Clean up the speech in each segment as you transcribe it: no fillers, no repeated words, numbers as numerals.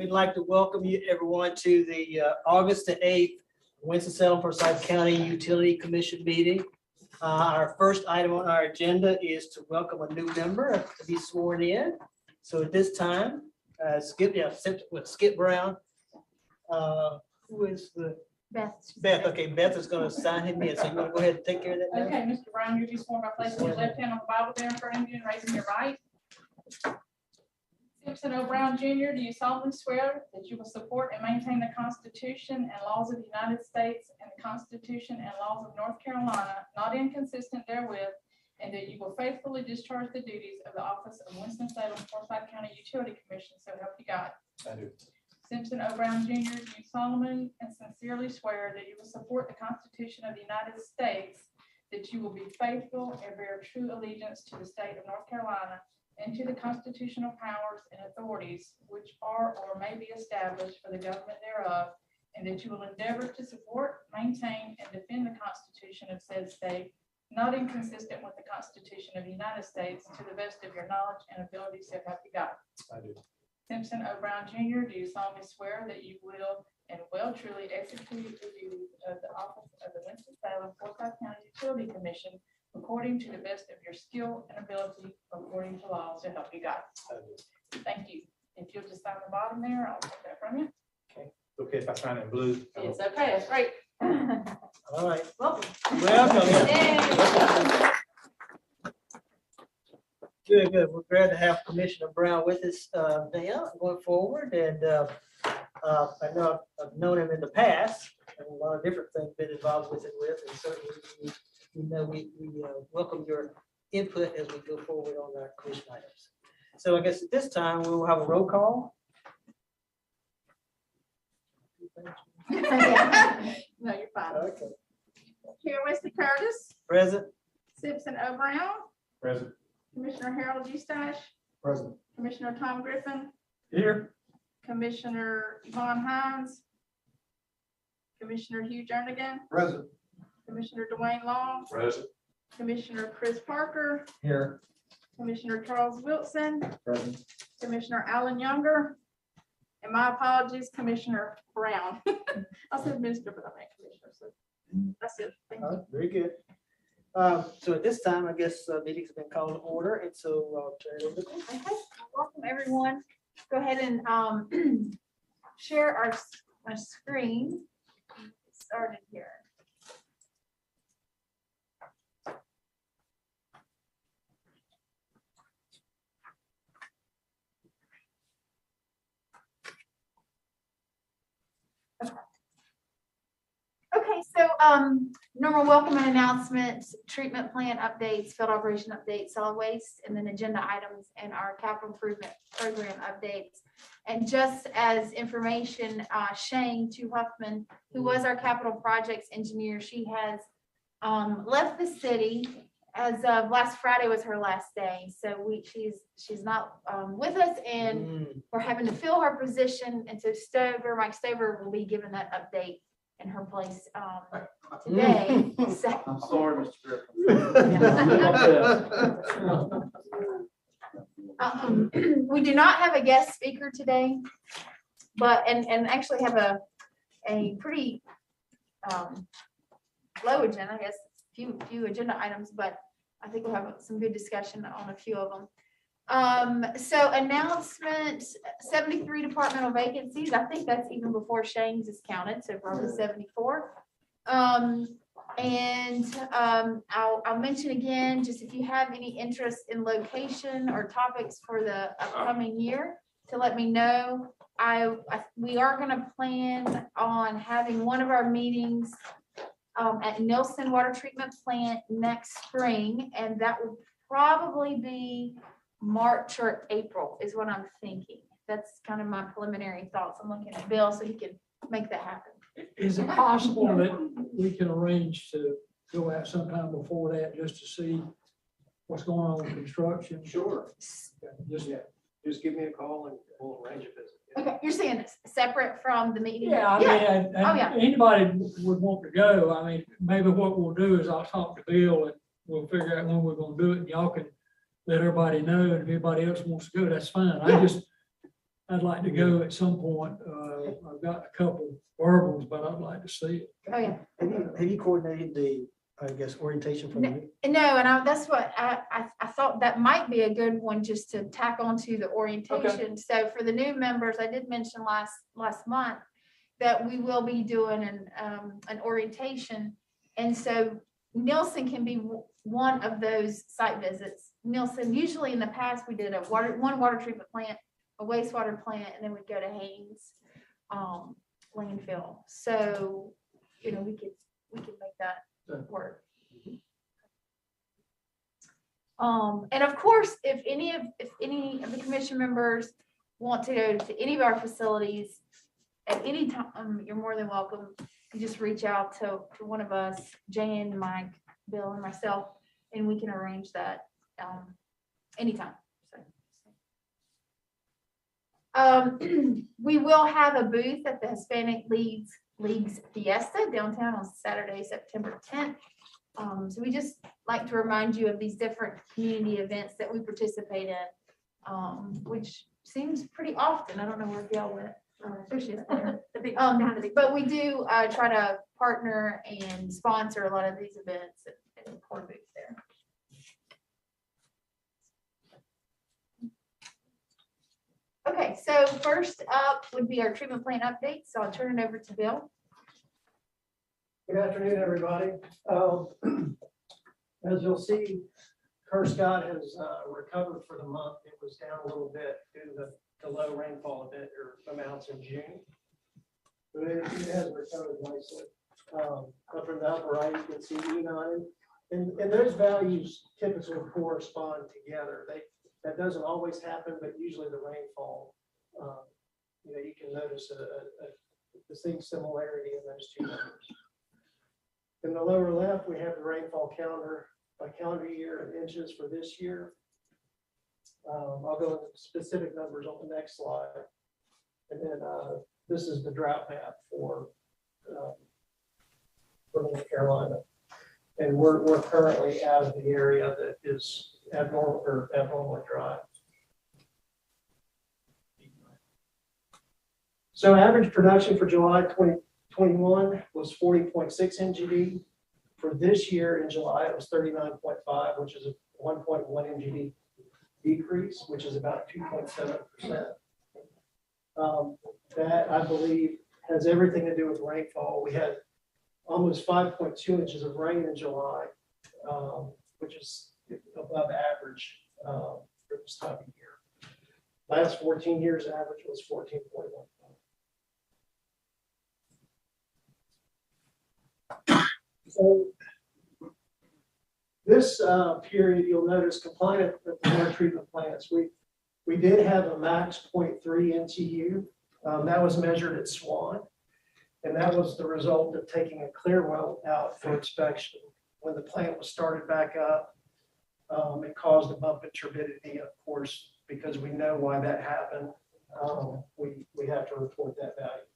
We'd like to welcome you, everyone, to the August the 8th Winston-Salem Forsyth County Utility Commission meeting. Our first item on our agenda is to welcome a new member to be sworn in. So at this time, Skip Brown. Who is the? Beth, okay, Beth is going to sign him in. So you want to go ahead and take care of that now? Okay, Mr. Brown, you're just sworn by placing your left hand on the Bible there in front of you and raising your right. Simpson O. Brown Jr., do you solemnly swear that you will support and maintain the Constitution and laws of the United States and the Constitution and laws of North Carolina, not inconsistent therewith, and that you will faithfully discharge the duties of the office of Winston-Salem Forsyth County Utility Commission, so help you God? I do. Simpson O. Brown Jr., do you solemnly and sincerely swear that you will support the Constitution of the United States, that you will be faithful and bear true allegiance to the state of North Carolina and to the constitutional powers and authorities which are or may be established for the government thereof, and that you will endeavor to support, maintain, and defend the Constitution of said state, not inconsistent with the Constitution of the United States, to the best of your knowledge and ability, so help you God? I do. Simpson O. Brown Jr., do you solemnly swear that you will and will truly execute the duties of the office of the Winston-Salem Forsyth County Utility Commission according to the best of your skill and ability, according to law, so help you God? I do. Thank you. If you'll just sign the bottom there, I'll take that from you. Okay, if I sign in blue. It's okay, that's great. All right. Welcome. Welcome. Yay. Good, good. We're glad to have Commissioner Brown with us now going forward. And I know I've known him in the past and a lot of different things been involved with it with. And certainly we welcome your input as we go forward on our commission items. So I guess at this time we will have a roll call. No, you're fine. Okay. Chair Wesley Curtis, Present. Simpson O. Brown, Present. Commissioner Harold Eustache, Present. Commissioner Tom Griffin, Here. Commissioner Yvonne Hines, Commissioner Hugh Jernigan, Present. Commissioner Dwayne Long, Present. Commissioner Chris Parker, Here. Commissioner Charles Wilson, Present. Commissioner Alan Younger, and my apologies, Commissioner Brown. I said minister, but I meant commissioner, so that's it. Thank you. Very good. So at this time, I guess meetings have been called to order, and so I'll turn it over to Chris. Okay, welcome everyone. Go ahead and share our screen. Get started here. Okay, so normal welcome and announcements, treatment plan updates, field operation updates, solid waste, and then agenda items and our capital improvement program updates. And just as information, Shane Huffman, who was our capital projects engineer, she has left the city as of last Friday was her last day. So she's not with us, and we're having to fill her position. And so Mike Stover will be given that update in her place today. So, I'm sorry, Mr. Griffin. we do not have a guest speaker today, but and actually have a pretty low agenda, I guess, few agenda items, but I think we'll have some good discussion on a few of them. So announcement, 73 departmental vacancies. I think that's even before Shane's is counted, so probably 74. I'll mention again, just if you have any interest in location or topics for the upcoming year, to let me know. We are going to plan on having one of our meetings at Nelson Water Treatment Plant next spring, and that will probably be March or April is what I'm thinking. That's kind of my preliminary thoughts. I'm looking at Bill so he can make that happen. Is it possible that we can arrange to go out sometime before that just to see what's going on with construction? Sure. Just give me a call and we'll arrange a visit. Okay, you're saying it's separate from the meeting? Yeah, I mean, anybody would want to go. I mean, maybe what we'll do is I'll talk to Bill and we'll figure out when we're going to do it, and y'all can let everybody know. And if anybody else wants to go, that's fine. I'd like to go at some point. I've got a couple verbals, but I'd like to see it. Oh, yeah. Have you coordinated the, I guess, orientation for the meeting? No, and that's what I thought that might be a good one just to tack onto the orientation. So for the new members, I did mention last month that we will be doing an orientation. And so Nielsen can be one of those site visits. Nielsen, usually in the past, we did one water treatment plant, a wastewater plant, and then we'd go to Haynes landfill. So, we could make that work. And of course, if any of the commission members want to go to any of our facilities at any time, you're more than welcome. You just reach out to one of us, Jan, Mike, Bill, and myself, and we can arrange that anytime. We will have a booth at the Hispanic League's Fiesta downtown on Saturday, September 10th. So we just like to remind you of these different community events that we participate in, which seems pretty often. I don't know where y'all went. But we do try to partner and sponsor a lot of these events at the core booth there. Okay, so first up would be our treatment plant update. So I'll turn it over to Bill. Good afternoon, everybody. As you'll see, Scott has recovered for the month. It was down a little bit due to the low rainfall event or amounts in June. But it has recovered nicely. Up in the upper right, you can see E9. And those values typically correspond together. That doesn't always happen, but usually the rainfall, you can notice a distinct similarity in those two numbers. In the lower left, we have the rainfall calendar by calendar year in inches for this year. I'll go into specific numbers on the next slide. And then this is the drought map for North Carolina. And we're currently out of the area that is abnormally dry. So average production for July 2021 was 40.6 NGD. For this year in July, it was 39.5, which is a 1.1 NGD decrease, which is about 2.7%. That, I believe, has everything to do with rainfall. We had almost 5.2 inches of rain in July, which is above average for this time of year. Last 14 years average was 14.1. So this period, you'll notice compliant with the water treatment plants. We did have a max 0.3 NTU. That was measured at Swan. And that was the result of taking a clear well out for inspection. When the plant was started back up, it caused a bump in turbidity. Of course, because we know why that happened, we have to report that value.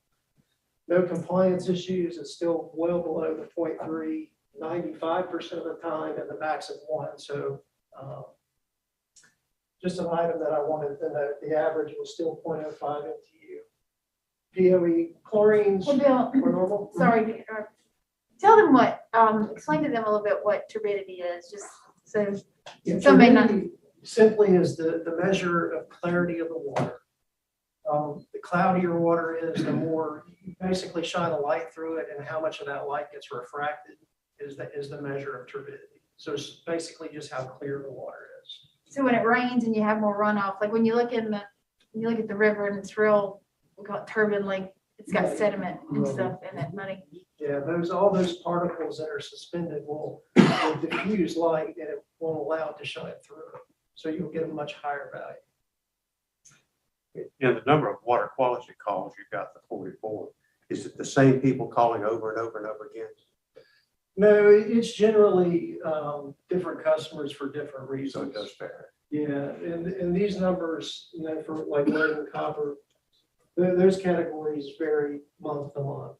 No compliance issues. It's still well below the 0.3, 95% of the time, and the max of 1. So just an item that I wanted to note, the average was still 0.05 NTU. POE chlorines were normal. Sorry to interrupt. Tell them explain to them a little bit what turbidity is, just so some may not. Simply is the measure of clarity of the water. The cloudier water is, the more you basically shine a light through it, and how much of that light gets refracted is the measure of turbidity. So it's basically just how clear the water is. So when it rains and you have more runoff, like when you look at the river and it's real, we call it turbid, like it's got sediment and stuff in it, muddy. Yeah, all those particles that are suspended will diffuse light, and it won't allow it to shine through. So you'll get a much higher value. And the number of water quality calls you got, the 44, is it the same people calling over and over and over again? No, it's generally different customers for different So reasons. it does vary. Yeah, and these numbers, for like lead and copper, those categories vary month to month.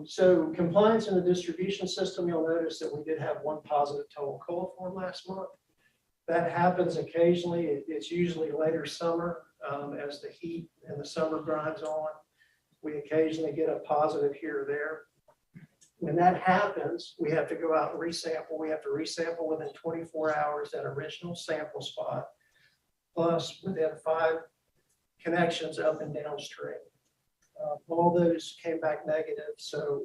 So compliance in the distribution system, you'll notice that we did have one positive total coliform last month. That happens occasionally. It's usually later summer, as the heat and the summer grinds on. We occasionally get a positive here or there. When that happens, we have to go out and resample. We have to resample within 24 hours that original sample spot, plus within 5 connections up and downstream. All those came back negative, so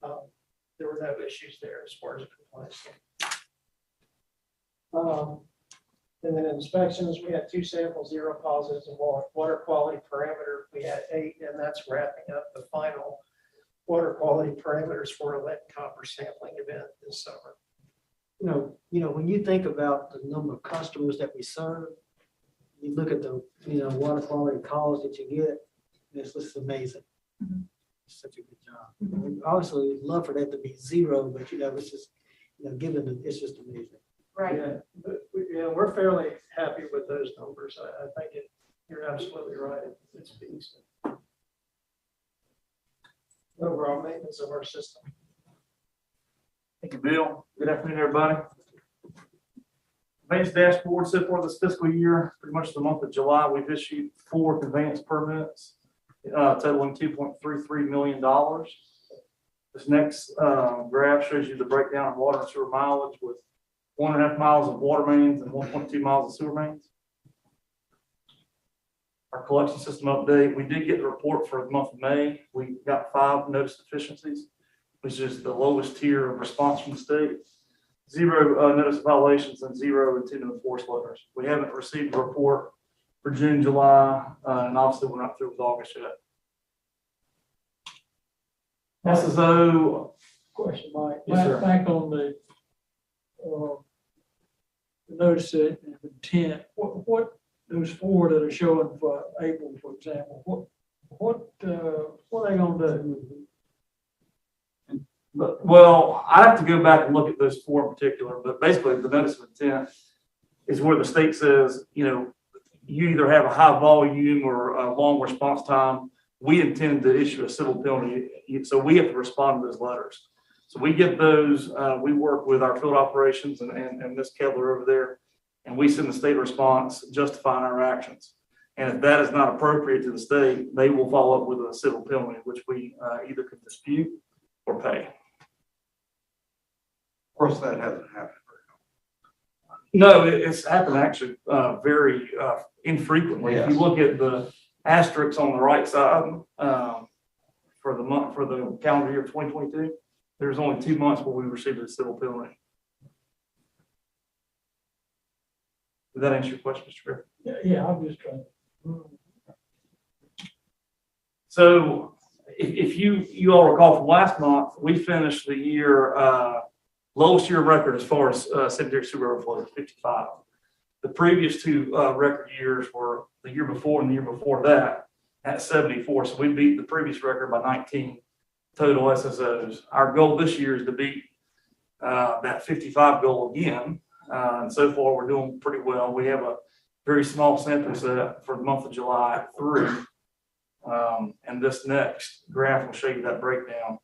there were no issues there as far as compliance. And then inspections, we had 2 samples, 0 positives, and water quality parameter, we had 8, and that's wrapping up the final water quality parameters for a lead and copper sampling event this summer. When you think about the number of customers that we serve, you look at the, water quality calls that you get, it's just amazing. Such a good job. Obviously, we'd love for that to be 0, but it's just, it's just amazing. Right. Yeah, but we're fairly happy with those numbers. I think you're absolutely right. It speaks to overall maintenance of our system. Thank you, Bill. Good afternoon, everybody. Maintenance dashboard so far this fiscal year, pretty much the month of July, we've issued 4 conveyance permits, totaling $2.33 million. This next graph shows you the breakdown of water and sewer mileage with 1.5 miles of water mains and 1.2 miles of sewer mains. Our collection system update, we did get the report for the month of May. We got 5 notice deficiencies, which is the lowest tier of response from the state. 0 notice of violations and 0 intent to enforce letters. We haven't received a report for June, July, and obviously we're not through with August yet. SSO. Question, Mike. Yes, sir. Back on the notice of intent, what those 4 that are showing for April, for example, what are they gonna do? But, well, I have to go back and look at those 4 in particular, but basically the notice of intent is where the state says, you either have a high volume or a long response time. We intend to issue a civil penalty, so we have to respond to those letters. So we get those, we work with our field operations and Ms. Kevler over there, and we send the state a response justifying our actions. And if that is not appropriate to the state, they will follow up with a civil penalty, which we either can dispute or pay. Of course, that hasn't happened. No, it's happened actually very infrequently. If you Yes. look at the asterisks on the right side for the calendar year of 2022, there's only 2 months where we received a civil penalty. Did that answer your question, Mr. Griffin? Yeah, I'm just trying. So if you all recall from last month, we finished the year lowest year record as far as sanitary sewer overflow, 55. The previous 2 record years were the year before and the year before that at 74. So we beat the previous record by 19 total SSOs. Our goal this year is to beat that 55 goal again. And so far we're doing pretty well. We have a very small sample set for the month of July at 3. And this next graph will show you that breakdown.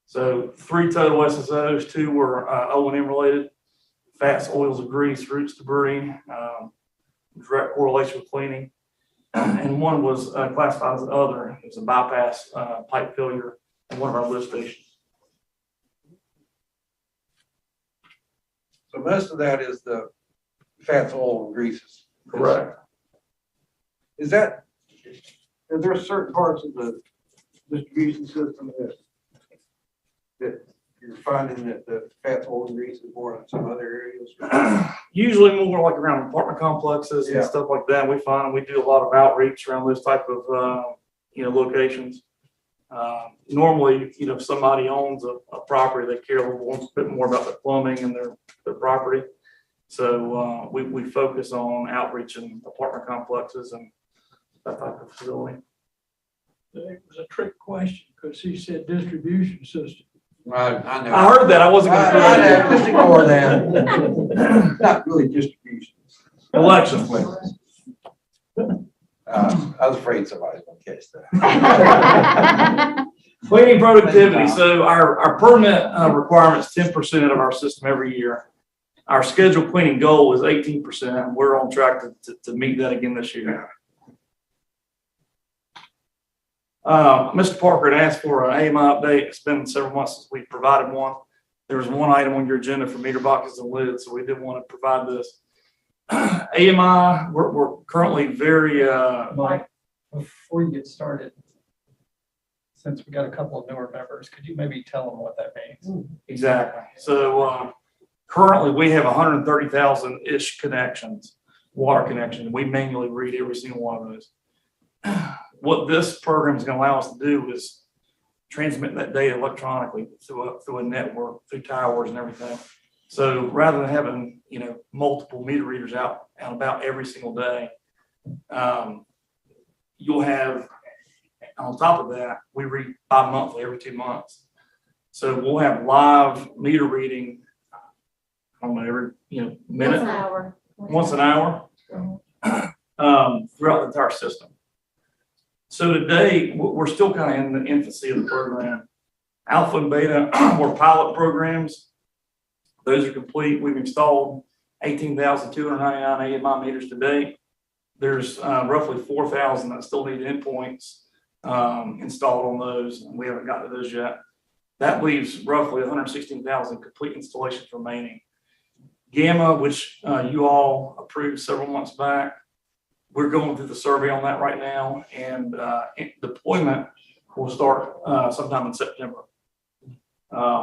So 3 total SSOs, 2 were O&M related, fats, oils, and grease, roots, debris, direct correlation with cleaning. And 1 was classified as an other. It was a bypass pipe failure in one of our lift stations. So most of that is the fats, oil, and greases. Correct. Are there certain parts of the distribution system that you're finding that the fats, oil, and grease is more in some other areas? Usually more like around apartment complexes and Yeah. stuff like that. We find we do a lot of outreach around those type of locations. Normally, if somebody owns a property, they care a little bit more about the plumbing and their property. So we focus on outreach in apartment complexes and that type of facility. It was a trick question because he said distribution system. I know. I heard that. I wasn't going to. I know, just ignore that. Not really distribution. Elections. I was afraid somebody's gonna catch that. Cleaning productivity. So our permit requirements 10% of our system every year. Our scheduled cleaning goal is 18%. We're on track to meet that again this year. Mr. Parker had asked for an AMI update. It's been several months since we provided one. There was one item on your agenda for meter boxes and lids, so we did want to provide this. AMI, we're currently very, Mike, before you get started, since we got a couple of newer members, could you maybe tell them what that means? exactly. So currently we have 130,000-ish connections, water connections. We manually read every single one of those. What this program is going to allow us to do is transmit that data electronically through a network, through towers and everything. So rather than having, multiple meter readers out and about every single day, you'll have, on top of that, we read bi-monthly every 2 months. So we'll have live meter reading, I don't know, every, minute, once an hour, throughout the entire system. So today, we're still kind of in the infancy of the program. Alpha and beta were pilot programs. Those are complete. We've installed 18,299 AMI meters to date. There's roughly 4,000 that still need endpoints installed on those, and we haven't gotten to those yet. That leaves roughly 116,000 complete installations remaining. Gamma, which you all approved several months back, we're going through the survey on that right now, and deployment will start sometime in September.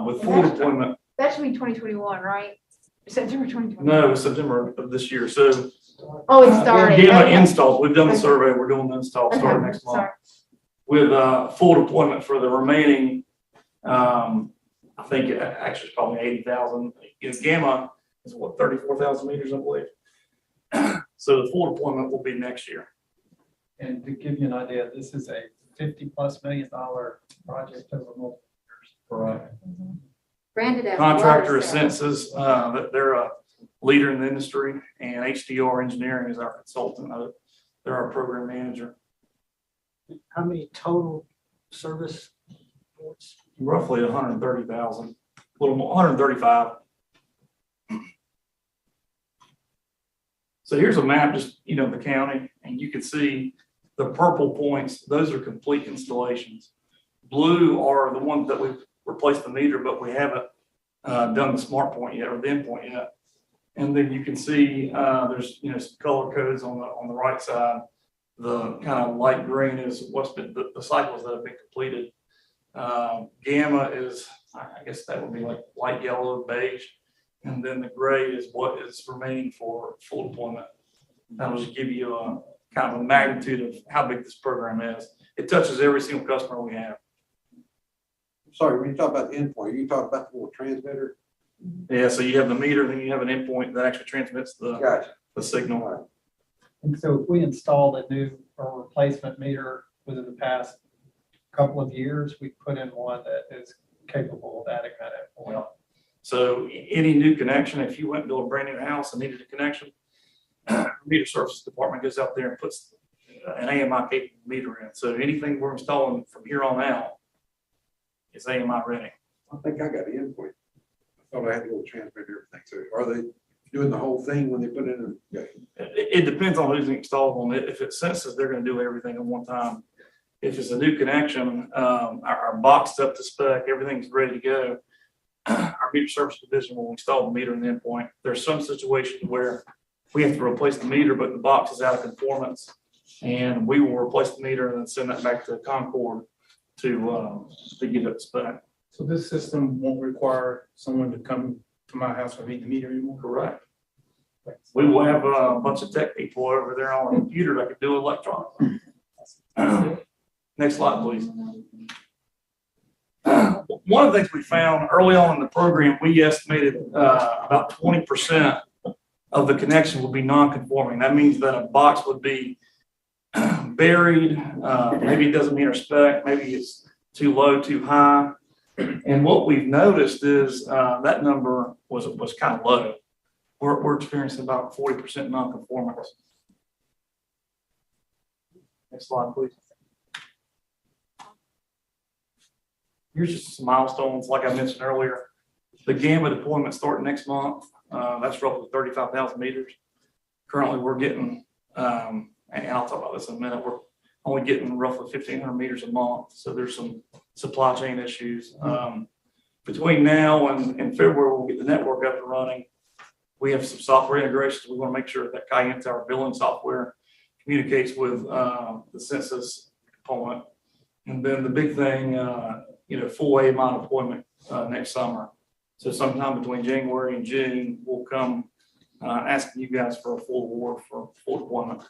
With full deployment. That should be 2021, right? September 2021. No, it's September of this year. So Oh, it started. Gamma Okay. installs, we've done the Okay. survey, we're doing the install starting Okay, next month. sorry. With full deployment for the remaining, I think actually it's probably 80,000. Gamma is what, 34,000 meters, I believe. So the full deployment will be next year. And to give you an idea, this is a $50+ million project over multiple years. Correct. Branded as. Contractor water is center. Census, they're a leader in the industry, and HDR Engineering is our consultant. They're our program manager. How many total service ports? Roughly 130,000, a little more, 135. So here's a map, just, the county, and you can see the purple points. Those are complete installations. Blue are the ones that we've replaced the meter, but we haven't done the smart point yet, or the endpoint yet. And then you can see there's, some color codes on the right side. The kind of light green is what's been the cycles that have been completed. Gamma is, I guess that would be like light yellow, beige. And then the gray is what is remaining for full deployment. That'll just give you a kind of a magnitude of how big this program is. It touches every single customer we have. Sorry, when you talk about the endpoint, you talk about the little transmitter? Yeah, so you have the meter, then you have an endpoint that actually transmits Gotcha. the signal. And so if we installed a new or replacement meter within the past couple of years, we put in one that is capable of adding that endpoint. So any new connection, if you went and built a brand new house and needed a connection, meter services department goes out there and puts an AMI capable meter in. So anything we're installing from here on out is AMI ready. I think I got the endpoint. I thought I had a little transmitter, everything. So are they doing the whole thing when they put it in? It depends on who's installed on it. If it senses, they're going to do everything at one time. If it's a new connection, our box is up to spec, everything's ready to go. Our meter service division will install the meter and the endpoint. There's some situations where we have to replace the meter, but the box is out of conformance, and we will replace the meter and then send that back to Concord to get it spec. So this system won't require someone to come to my house and read the meter anymore? Correct. We will have a bunch of tech people over there on a computer that can do electronics. Next slide, please. One of the things we found early on in the program, we estimated about 20% of the connection would be non-conforming. That means that a box would be buried. Maybe it doesn't meet our spec. Maybe it's too low, too high. And what we've noticed is that number was kind of low. We're experiencing about 40% non-conformance. Next slide, please. Here's just some milestones, like I mentioned earlier. The Gamma deployment starting next month. That's roughly 35,000 meters. Currently, we're getting, and I'll talk about this in a minute, we're only getting roughly 1,500 meters a month. So there's some supply chain issues. Between now and February, we'll get the network up and running. We have some software integrations. We want to make sure that Cayenne Tower billing software communicates with the census component. And then the big thing, full AMI deployment next summer. So sometime between January and June, we'll come asking you guys for a full award for full deployment.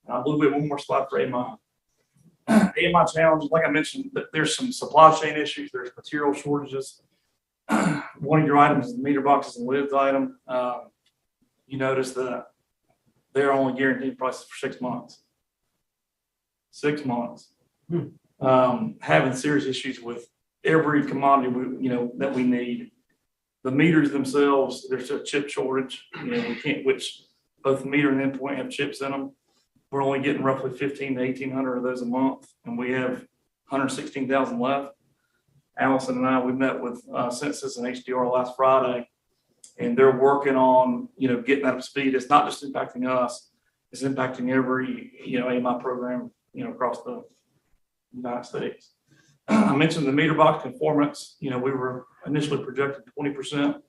I believe we have one more slide for AMI. AMI challenge, like I mentioned, there's some supply chain issues. There's material shortages. One of your items is the meter boxes and lids item. You notice that they're only guaranteed prices for 6 months. 6 months. Having serious issues with every commodity that we need. The meters themselves, there's a chip shortage. We can't, which both the meter and endpoint have chips in them. We're only getting roughly 1,500 to 1,800 of those a month, and we have 116,000 left. Allison and I, we met with Census and HDR last Friday, and they're working on, getting that up to speed. It's not just impacting us; it's impacting every, AMI program, across the United States. I mentioned the meter box conformance. We were initially projected 20%.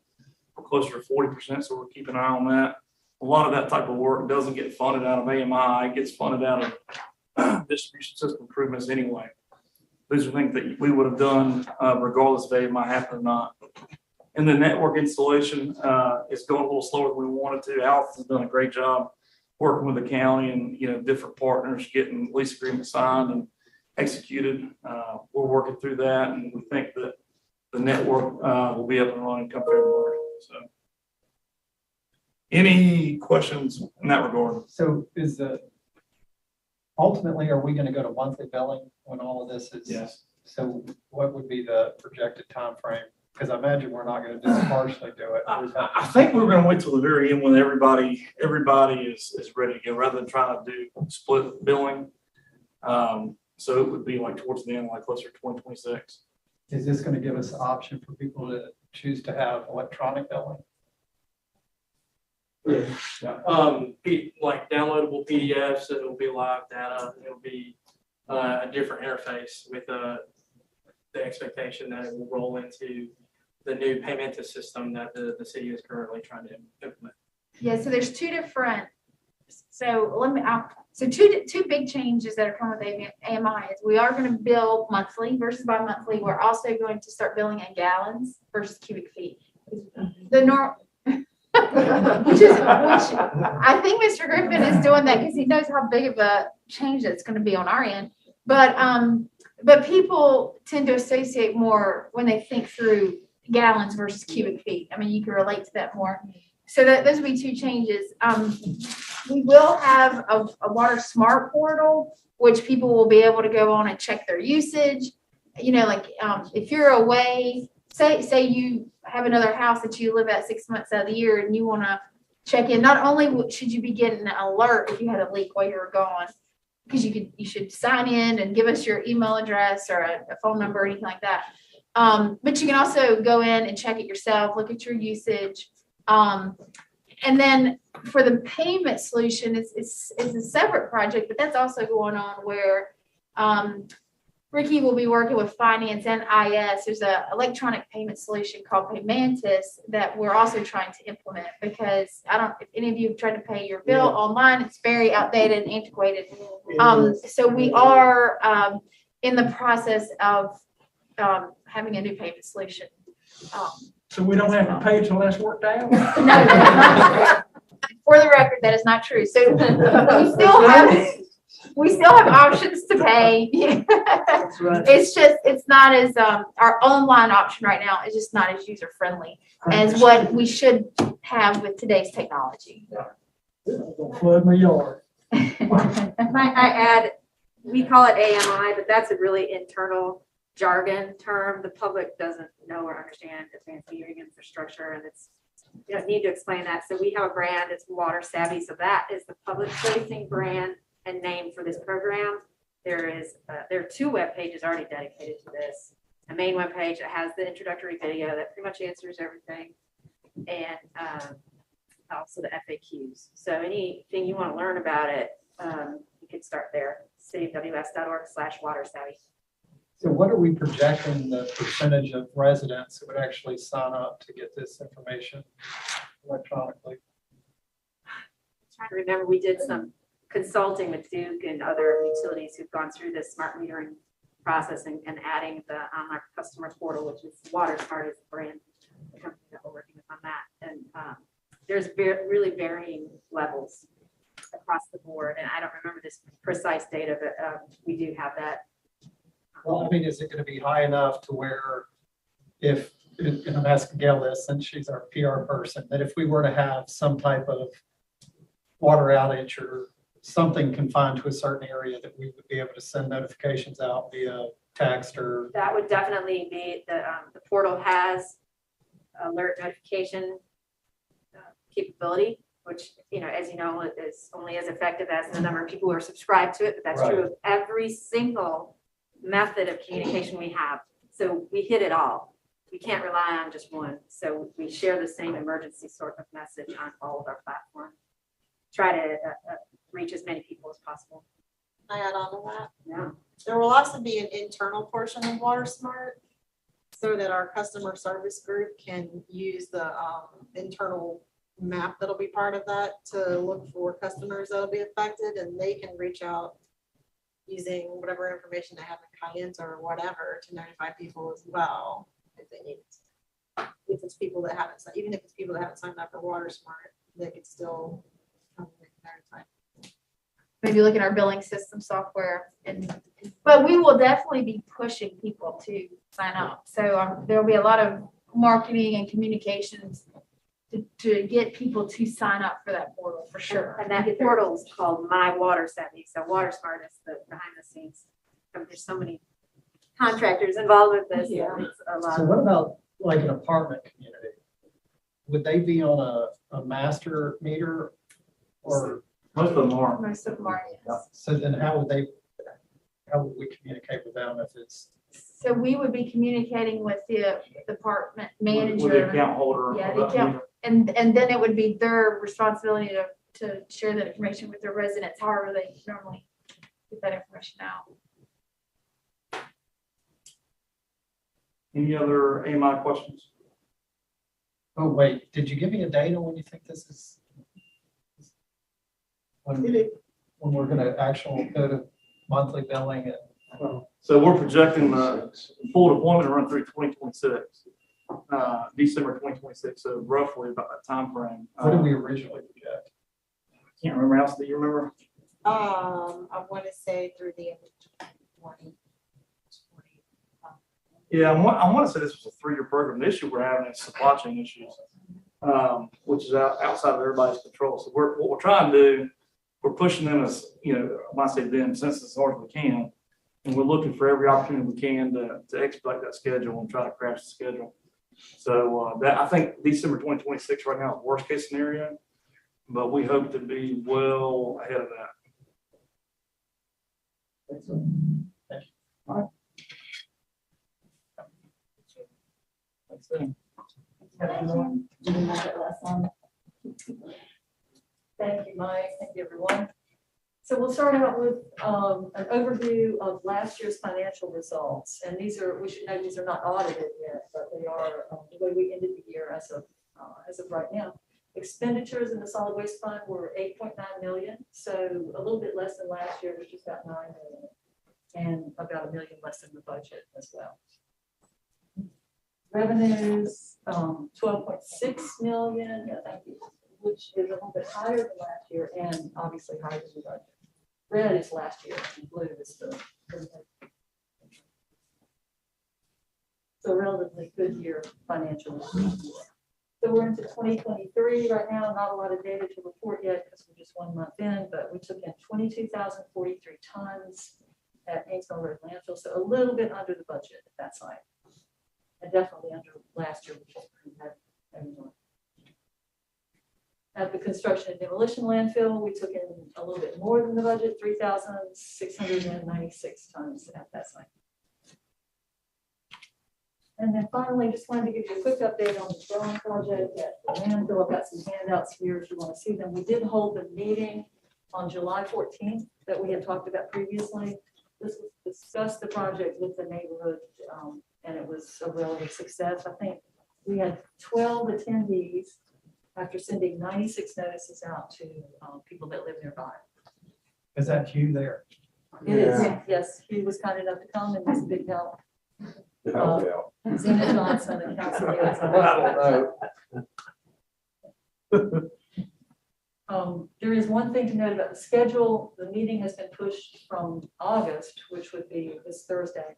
We're closer to 40%, so we're keeping an eye on that. A lot of that type of work doesn't get funded out of AMI. It gets funded out of distribution system improvements anyway. These are things that we would have done regardless if AMI happened or not. And the network installation is going a little slower than we wanted to. Alex has done a great job working with the county and different partners, getting lease agreements signed and executed. We're working through that, and we think that the network will be up and running come February. So, any questions in that regard? So ultimately, are we going to go to monthly billing when all of this is? Yes. So what would be the projected time frame? Because I imagine we're not going to just partially do it. I think we're going to wait till the very end when everybody is ready to go, rather than trying to do split billing. So it would be like towards the end, like closer to 2026. Is this going to give us the option for people to choose to have electronic billing? Yeah. Like downloadable PDFs, it'll be live data. It'll be a different interface with the expectation that it will roll into the new payment system that the city is currently trying to implement. Yeah, so there's two different, two big changes that are coming with AMI is we are going to bill monthly versus bi-monthly. We're also going to start billing in gallons versus cubic feet. The norm, which I think Mr. Griffin is doing that because he knows how big of a change that's going to be on our end. But people tend to associate more when they think through gallons versus cubic feet. I mean, you can relate to that more. So those would be two changes. We will have a water smart portal, which people will be able to go on and check their usage. If you're away, say you have another house that you live at 6 months out of the year and you want to check in, not only should you be getting an alert if you had a leak while you were gone, because you should sign in and give us your email address or a phone number or anything like that. But you can also go in and check it yourself, look at your usage. And then for the payment solution, it's a separate project, but that's also going on where Ricky will be working with finance and IS. There's an electronic payment solution called Paymantis that we're also trying to implement because if any of you have tried to pay your bill online, it's very outdated and antiquated. So we are in the process of having a new payment solution. So we don't have to pay till that's worked out? No. For the record, that is not true. So we still have options to pay. That's right. It's not as our online option right now is just not as user friendly as what we should have with today's technology. Flood my yard. Might I add, we call it AMI, but that's a really internal jargon term. The public doesn't know or understand advanced metering infrastructure, and you don't need to explain that. So we have a brand, it's Water Savvy. So that is the public facing brand and name for this program. There are 2 web pages already dedicated to this. a main webpage that has the introductory video that pretty much answers everything. And also the FAQs. So anything you want to learn about it, you can start there, cityofws.org/watersavvy. So what are we projecting the percentage of residents that would actually sign up to get this information electronically? Trying to remember, we did some consulting with Duke and other utilities who've gone through this smart metering process and adding the online customer portal, which is WaterSmart is the brand, the company that we're working with on that. And there's really varying levels across the board. And I don't remember this precise data, but we do have that. Well, I mean, is it going to be high enough to where if, and I'm asking Gail this, since she's our PR person, that if we were to have some type of water outage or something confined to a certain area, that we would be able to send notifications out via text or? That would definitely be, the portal has alert notification capability, which, as you know, is only as effective as the number of people who are subscribed to it, but that's true of every single method of communication we have. So we hit it all. We can't rely on just one. So we share the same emergency sort of message on all of our platforms. Try to reach as many people as possible. I add on to that. Yeah. There will also be an internal portion of WaterSmart so that our customer service group can use the internal map that'll be part of that to look for customers that'll be affected, and they can reach out using whatever information they have in Cayenne or whatever to notify people as well if they need it. If it's people that haven't, even if it's people that haven't signed up for WaterSmart, they could still come and notify. Maybe look at our billing system software but we will definitely be pushing people to sign up. So there'll be a lot of marketing and communications to get people to sign up for that portal for sure. And that portal is called My WaterSavvy. So WaterSmart is the behind the scenes. There's so many contractors involved with this. Yeah. It's a lot. So what about like an apartment community? Would they be on a master meter or? Most of them are. Most of them are, yes. So then how would we communicate with them if it's? So we would be communicating with the department With the manager. account holder. Yeah, of the that account- meter. And then it would be their responsibility to share that information with their residents, however they normally get that information out. Any other AMI questions? Oh, wait, did you give me a date on when you think this is? When we're gonna actually go to monthly billing and? So we're projecting the full deployment to run through 2026, December 2026. So roughly about that time frame. What did we originally project? Can't remember. Else, do you remember? I want to say through the end of 2020. Yeah, I want to say this was a 3-year program. The issue we're having is supply chain issues, which is outside of everybody's control. So what we're trying to do, we're pushing them as, when I say them, since as hard as we can. And we're looking for every opportunity we can to expedite that schedule and try to crash the schedule. So I think December 2026 right now is worst case scenario, but we hope to be well ahead of that. Thank you. All right. That's it. Thank you, Mike. Thank you, everyone. So we'll start out with an overview of last year's financial results. And we should know these are not audited yet, but they are the way we ended the year as of right now. Expenditures in the solid waste fund were 8.9 million. So a little bit less than last year, which was about 9 million, and about $1 million less than the budget as well. Revenues, 12.6 million, thank you, which is a little bit higher than last year and obviously higher than the budget. Red is last year and blue is the. So relatively good year financially. So we're into 2023 right now, not a lot of data to report yet because we're just 1 month in, but we took in 22,043 tons at Ainsville Road Landfill, so a little bit under the budget at that site. And definitely under last year, which was pretty heavy. At the construction and demolition landfill, we took in a little bit more than the budget, 3,696 tons at that site. And then finally, just wanted to give you a quick update on the Swan project at the landfill. I've got some handouts here if you want to see them. We did hold a meeting on July 14th that we had talked about previously. This was discussed the project with the neighborhood, and it was a relative success. I think we had 12 attendees after sending 96 notices out to people that live nearby. Is that you there? It is, yes, he was kind enough to come and was a big help. Yeah. Zena Johnson and Council Liaison. There is one thing to note about the schedule. The meeting has been pushed from August, which would be this Thursday,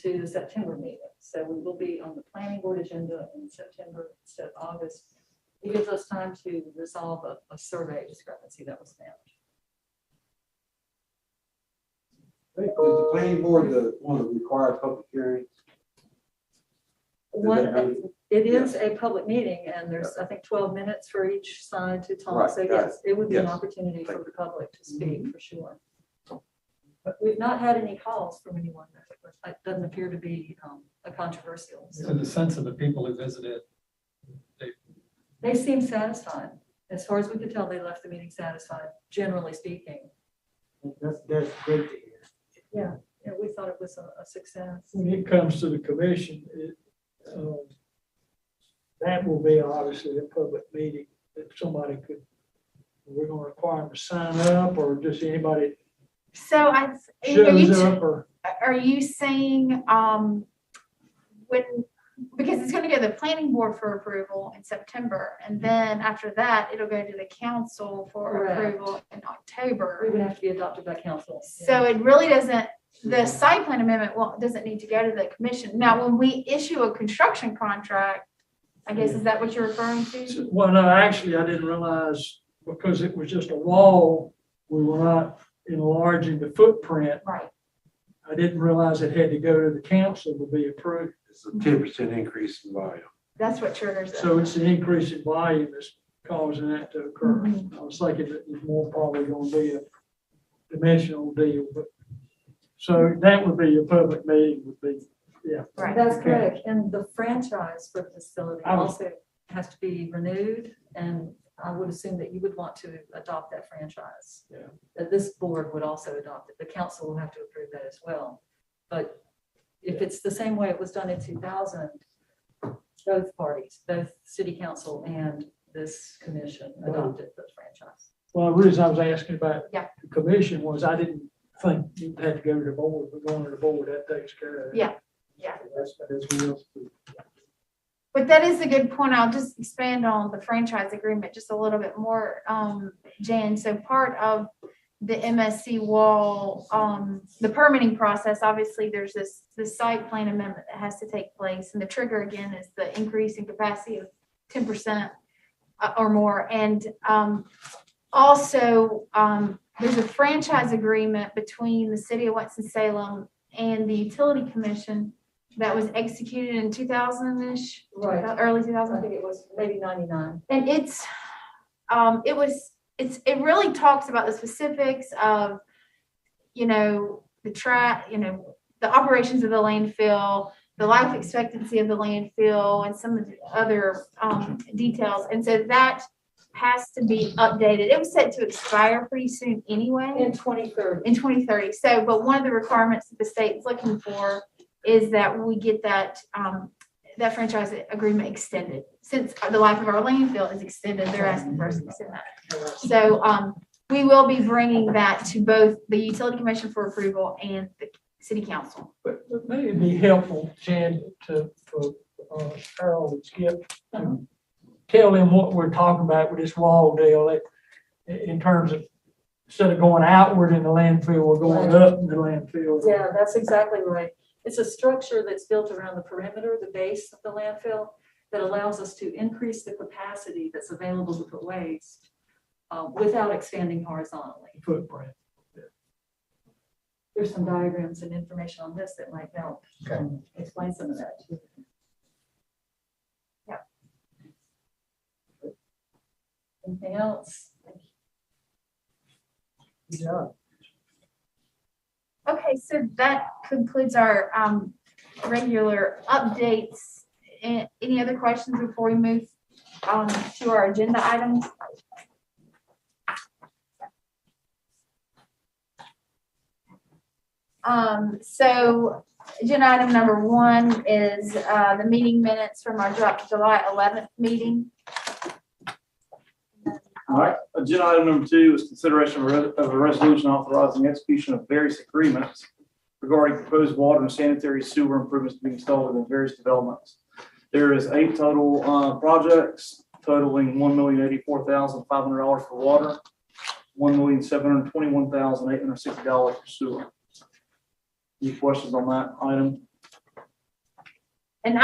to the September meeting. So we will be on the planning board agenda in September instead of August. It gives us time to resolve a survey discrepancy that was found. Is the planning board the one that requires public hearings? It is a public meeting and there's, I think, 12 minutes for each side to talk. Right, So got yes, it would be an Yes. opportunity for the public to speak for sure. But we've not had any calls from anyone. That doesn't appear to be a controversial. So So the sense of the people who visited, they seem satisfied. As far as we could tell, they left the meeting satisfied, generally speaking. That's great to hear. Yeah, we thought it was a success. When it comes to the commission, that will be obviously a public meeting that somebody could, we're gonna require them to sign up or just anybody So are shows up or. you saying, because it's gonna go to the planning board for approval in September, and then after that, it'll go to the council for Correct. approval in It October. would have to be adopted by council. So it really doesn't, the site plan amendment doesn't need to go to the commission. Now, when we issue a construction contract, I guess, is that what you're referring to? Well, no, actually, I didn't realize because it was just a wall, we were not enlarging the footprint. Right. I didn't realize it had to go to the council to be approved. It's a 10% increase in volume. That's what triggers it. So it's an increase in volume that's causing that to occur. Mhm. I was thinking that it was more probably gonna be a dimensional deal, but, so that would be a public meeting would be, yeah. Right. That's correct. And the franchise for the facility I was- also has to be renewed. And I would assume that you would want to adopt that franchise. Yeah. That this board would also adopt it. The council will have to approve that as well. But if it's the same way it was done in 2000, both parties, both city council and this commission adopted the franchise. Well, the reason I was asking about Yeah. the commission was I didn't think you had to go to the board, but going to the board, that takes care of it. Yeah, yeah. That's real. But that is a good point. I'll just expand on the franchise agreement just a little bit more, Jan. So part of the MSC wall, the permitting process, obviously, there's this site plan amendment that has to take place. And the trigger again is the increase in capacity of 10% or more. And also, there's a franchise agreement between the city of Winston-Salem and the utility commission that was executed in 2000-ish, Right. early I 2000. think it was maybe 99. And it really talks about the specifics of, the the operations of the landfill, the life expectancy of the landfill, and some of the other details. And so that has to be updated. It was set to expire pretty soon anyway. In 2030. In 2030. So, but one of the requirements that the state is looking for is that we get that franchise agreement extended. Since the life of our landfill is extended, they're asking for us to extend that. So we will be bringing that to both the utility commission for approval and the city council. But maybe it'd be helpful, Jan, for Harold and Skip, to tell them what we're talking about with this wall deal, in terms of, instead of going outward in the landfill, we're going up in the landfill. Yeah, that's exactly right. It's a structure that's built around the perimeter, the base of the landfill, that allows us to increase the capacity that's available to put waste without expanding horizontally. Footprint. There's some diagrams and information on this that might help explain some of that too. Yeah. Anything else? Yeah. Okay, so that concludes our regular updates. Any other questions before we move to our agenda items? So agenda item number 1 is the meeting minutes from our July 11th meeting. All right, agenda item number 2 is consideration of a resolution authorizing execution of various agreements regarding proposed water and sanitary sewer improvements to be installed in various developments. There is 8 total projects totaling $1,084,500 for water, $1,721,860 for sewer. Any questions on that item? And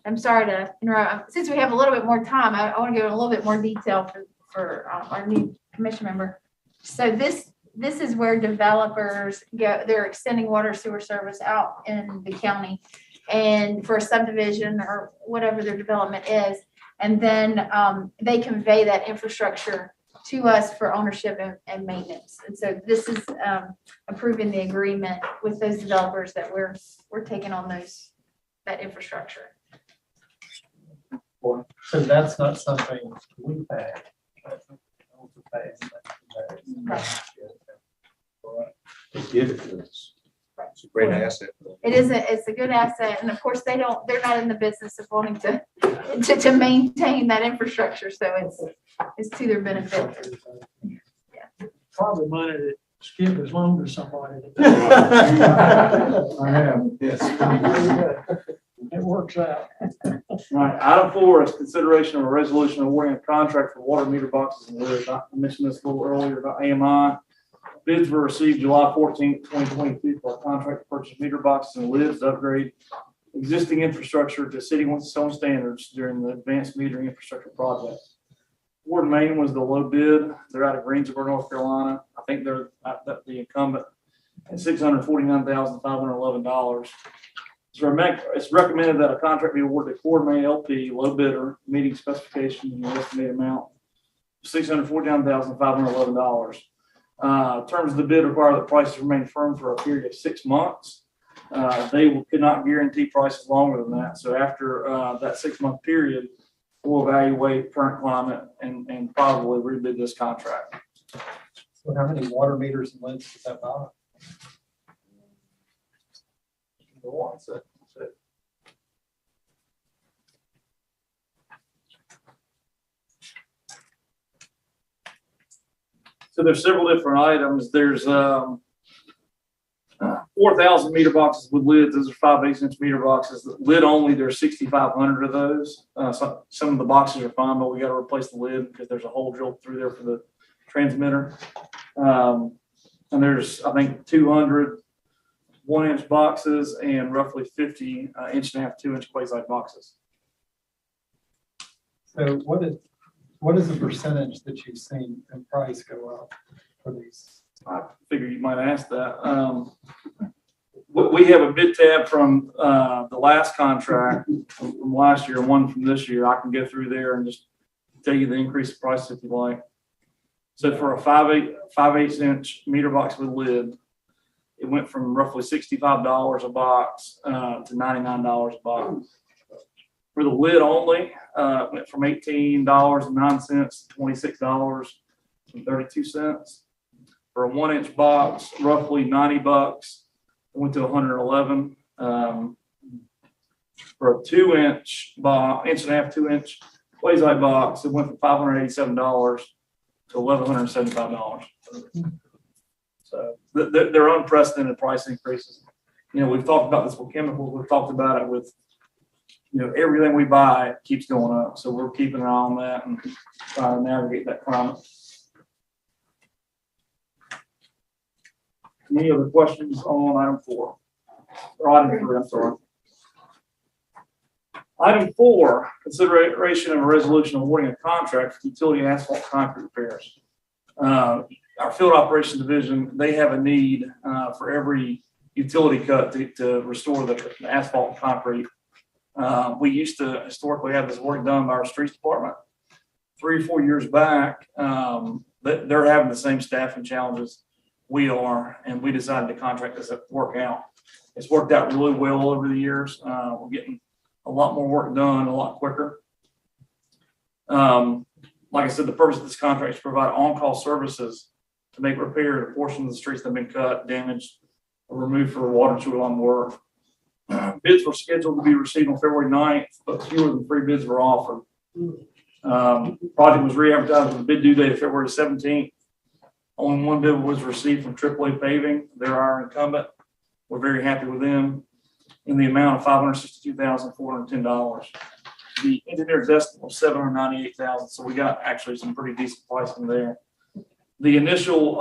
I'm sorry to interrupt. Since we have a little bit more time, I want to give a little bit more detail for our new commission member. So this is where developers go, they're extending water sewer service out in the county and for a subdivision or whatever their development is. And then they convey that infrastructure to us for ownership and maintenance. And so this is approving the agreement with those developers that we're taking on that infrastructure. So that's not something we pay. Right. They give it to us. It's a great asset. It's a good asset. And of course, they're not in the business of wanting to maintain that infrastructure. So it's to their benefit. Probably money that Skip has loaned to somebody. I have, yes. It works out. All right, item 4 is consideration of a resolution awarding a contract for water meter boxes and lids. I mentioned this a little earlier about AMI. Bids were received July 14th, 2022 for a contract to purchase meter boxes and lids to upgrade existing infrastructure to city Winston-Salem standards during the advanced metering infrastructure project. Ward Main was the low bid. They're out of Greensboro, North Carolina. I think they're the incumbent at $649,511. It's recommended that a contract be awarded to Ward Main LP, low bidder, meeting specifications and estimated amount of $649,511. Terms of the bid require that prices remain firm for a period of 6 months. They could not guarantee prices longer than that. So after that 6-month period, we'll evaluate current climate and probably rebid this contract. So how many water meters and lids does that buy? So there's several different items. There's 4,000 meter boxes with lids. Those are 5/8" meter boxes. The lid only, there's 6,500 of those. Some of the boxes are fine, but we got to replace the lid because there's a hole drilled through there for the transmitter. And there's, I think, 200 1-inch boxes and roughly 50 1.5", 2-inch quasi boxes. So what is the percentage that you've seen in price go up for these? I figure you might ask that. We have a bid tab from the last contract from last year and one from this year. I can go through there and just tell you the increased price if you like. So for a 5/8" meter box with lid, it went from roughly $65 a box to $99 a box. For the lid only, it went from $18.09 to $26.32. For a 1-inch box, roughly $90. It went to $111. For a 2-inch box, 1.5", 2-inch quasi box, it went from $587 to $1,175. So they're unprecedented price increases. You know, we've talked about this with chemicals. We've talked about it with, everything we buy keeps going up. So we're keeping an eye on that and trying to navigate that climate. Any other questions on item 4? Or item 3, I'm sorry. Item 4, consideration of a resolution awarding a contract for utility asphalt concrete repairs. Our field operations division, they have a need for every utility cut to restore the asphalt and concrete. We used to historically have this work done by our streets department. 3 or 4 years back, they're having the same staffing challenges we are, and we decided to contract this work out. It's worked out really well over the years. We're getting a lot more work done a lot quicker. Like I said, the purpose of this contract is to provide on-call services to make repair to portions of the streets that have been cut, damaged, or removed for water and sewer line work. Bids were scheduled to be received on February 9th, but fewer than 3 bids were offered. Project was re-advertised with a bid due date of February 17th. Only 1 bid was received from AAA Paving. They're our incumbent. We're very happy with them in the amount of $562,410. The engineer's estimate was $798,000, so we got actually some pretty decent pricing there. The initial,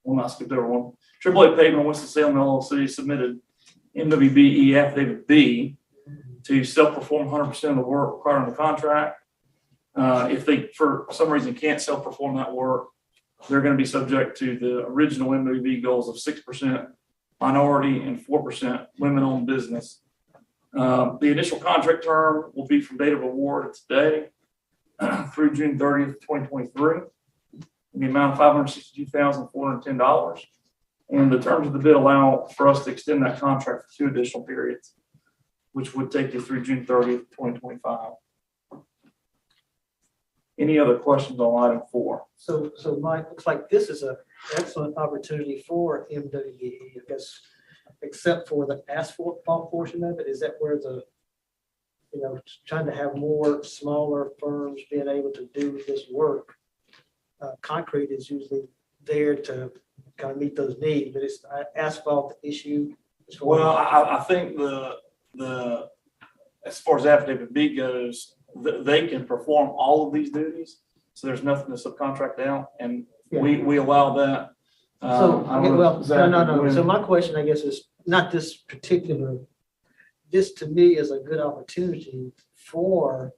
we'll not skip over one. AAA Paving Winston-Salem LLC submitted MWBE affidavit B to self-perform 100% of the work required on the contract. If they, for some reason, can't self-perform that work, they're going to be subject to the original MWB goals of 6% minority and 4% women-owned business. The initial contract term will be from date of award of today through June 30th, 2023, in the amount of $562,410. And the terms of the bid allow for us to extend that contract for 2 additional periods, which would take you through June 30th, 2025. Any other questions on item 4? So Mike, looks like this is an excellent opportunity for MWE, I guess, except for the asphalt portion of it. Is that where the, trying to have more smaller firms being able to do this work? Concrete is usually there to kind of meet those needs, but it's asphalt issue. Well, I think the as far as affidavit B goes, they can perform all of these duties, so there's nothing to subcontract out, and we allow that. So my question, I guess, is not this particular. This to me is a good opportunity for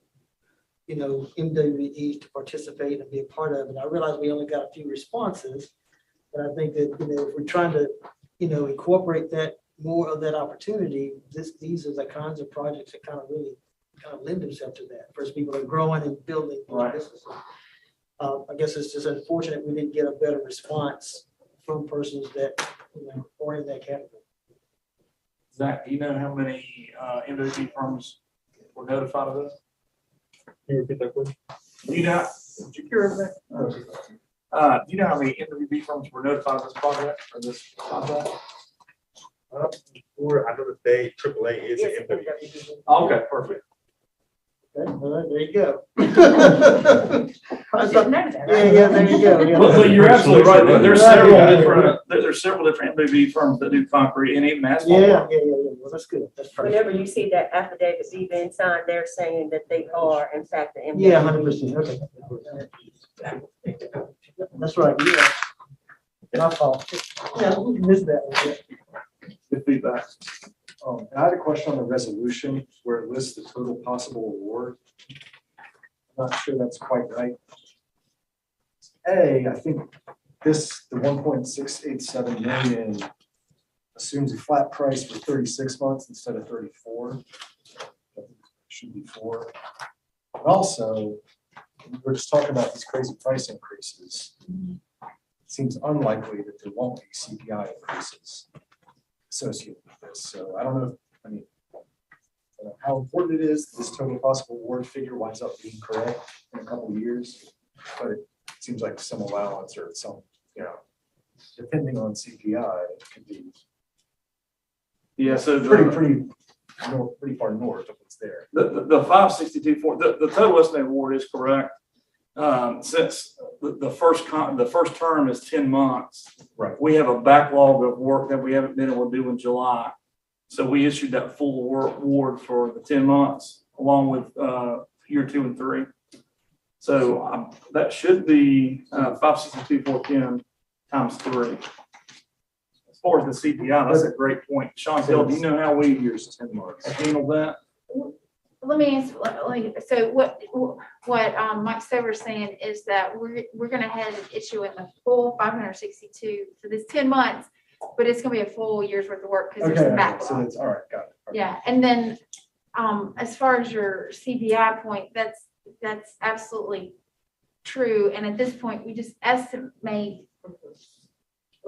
MWE to participate and be a part of it. I realize we only got a few responses, but I think that if we're trying to incorporate that more of that opportunity, these are the kinds of projects that kind of lend themselves to that. First, people are growing and building businesses. I guess it's just unfortunate we didn't get a better response from persons that are in that category. Zach, do you know how many MWB firms were notified of this? Can you repeat that question? Do you know? Did you hear that? Do you know how many MWB firms were notified of this project or this contract? I know that AAA is an MWB. Okay, perfect. Okay, well, there you go. I didn't know that, right? Yeah, there you go. Yeah. But you're absolutely right. There's several different MWB firms that do concrete and even asphalt. Yeah. Well, that's good. That's perfect. Whenever you see that affidavit be being signed, they're saying that they are in fact the MWB. Yeah, 100%. Okay. That's right. Yeah. My fault. Yeah, we missed that one. Yeah. Good feedback. I had a question on the resolution where it lists the total possible award. I'm not sure that's quite right. I think the 1.687 million assumes a flat price for 36 months instead of 34. It should be 4. But also, we're just talking about these crazy price increases. It seems unlikely that there won't be CPI increases associated with this. So I don't know, how important it is that this total possible award figure winds up being correct in a couple of years, but it seems like some allowance or some, depending on CPI, it could be so pretty far north of what's there. The 562.4, the total estimated award is correct. Since the first term is 10 months, right? We we have a backlog of work that we haven't been able to do in July. So we issued that full award for the 10 months along with year 2 and 3. So that should be 562.410 times 3. As far as the CPI, that's a great point. Chantel, do you know how we handle that? Let me ask, so what Mike Stover's saying is that we're gonna have an issue in the full 562 for this 10 months, but it's gonna be a full year's worth of work because there's some backlog. So that's all right, got it. Okay. Yeah, and then as far as your CPI point, that's absolutely true. And at this point, we just estimate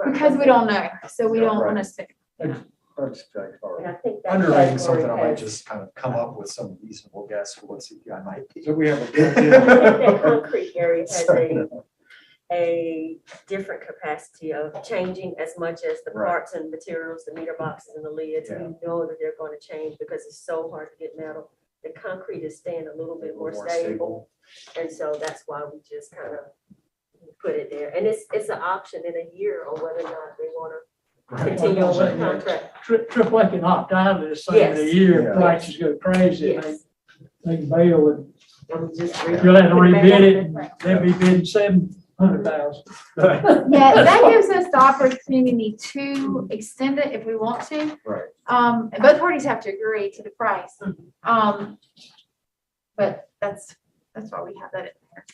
because we don't know, so we don't want to Or just like, or And I think that underwriting something, I category might has- just kind of come up with some reasonable guess for what CPI might be. So we have a. That concrete area has So, a different capacity of changing as much as the Right. parts and materials, the meter boxes and the lids. Yeah. We know that they're going to change because it's so hard to get metal. The concrete is staying a little bit more stable. And so that's why we just kind of put it there. And it's an option in a year or whether or not they want to continue on with the contract. AAA can opt out of this thing in a Yes. year, Yeah. if prices go crazy, and Yes. they can bail and I'm just. you'll have to rebid it, and they'll be bidding 700,000. Yeah, that gives us the opportunity to extend it if we want to. Right. And both parties have to agree to the price. But that's why we have that in there.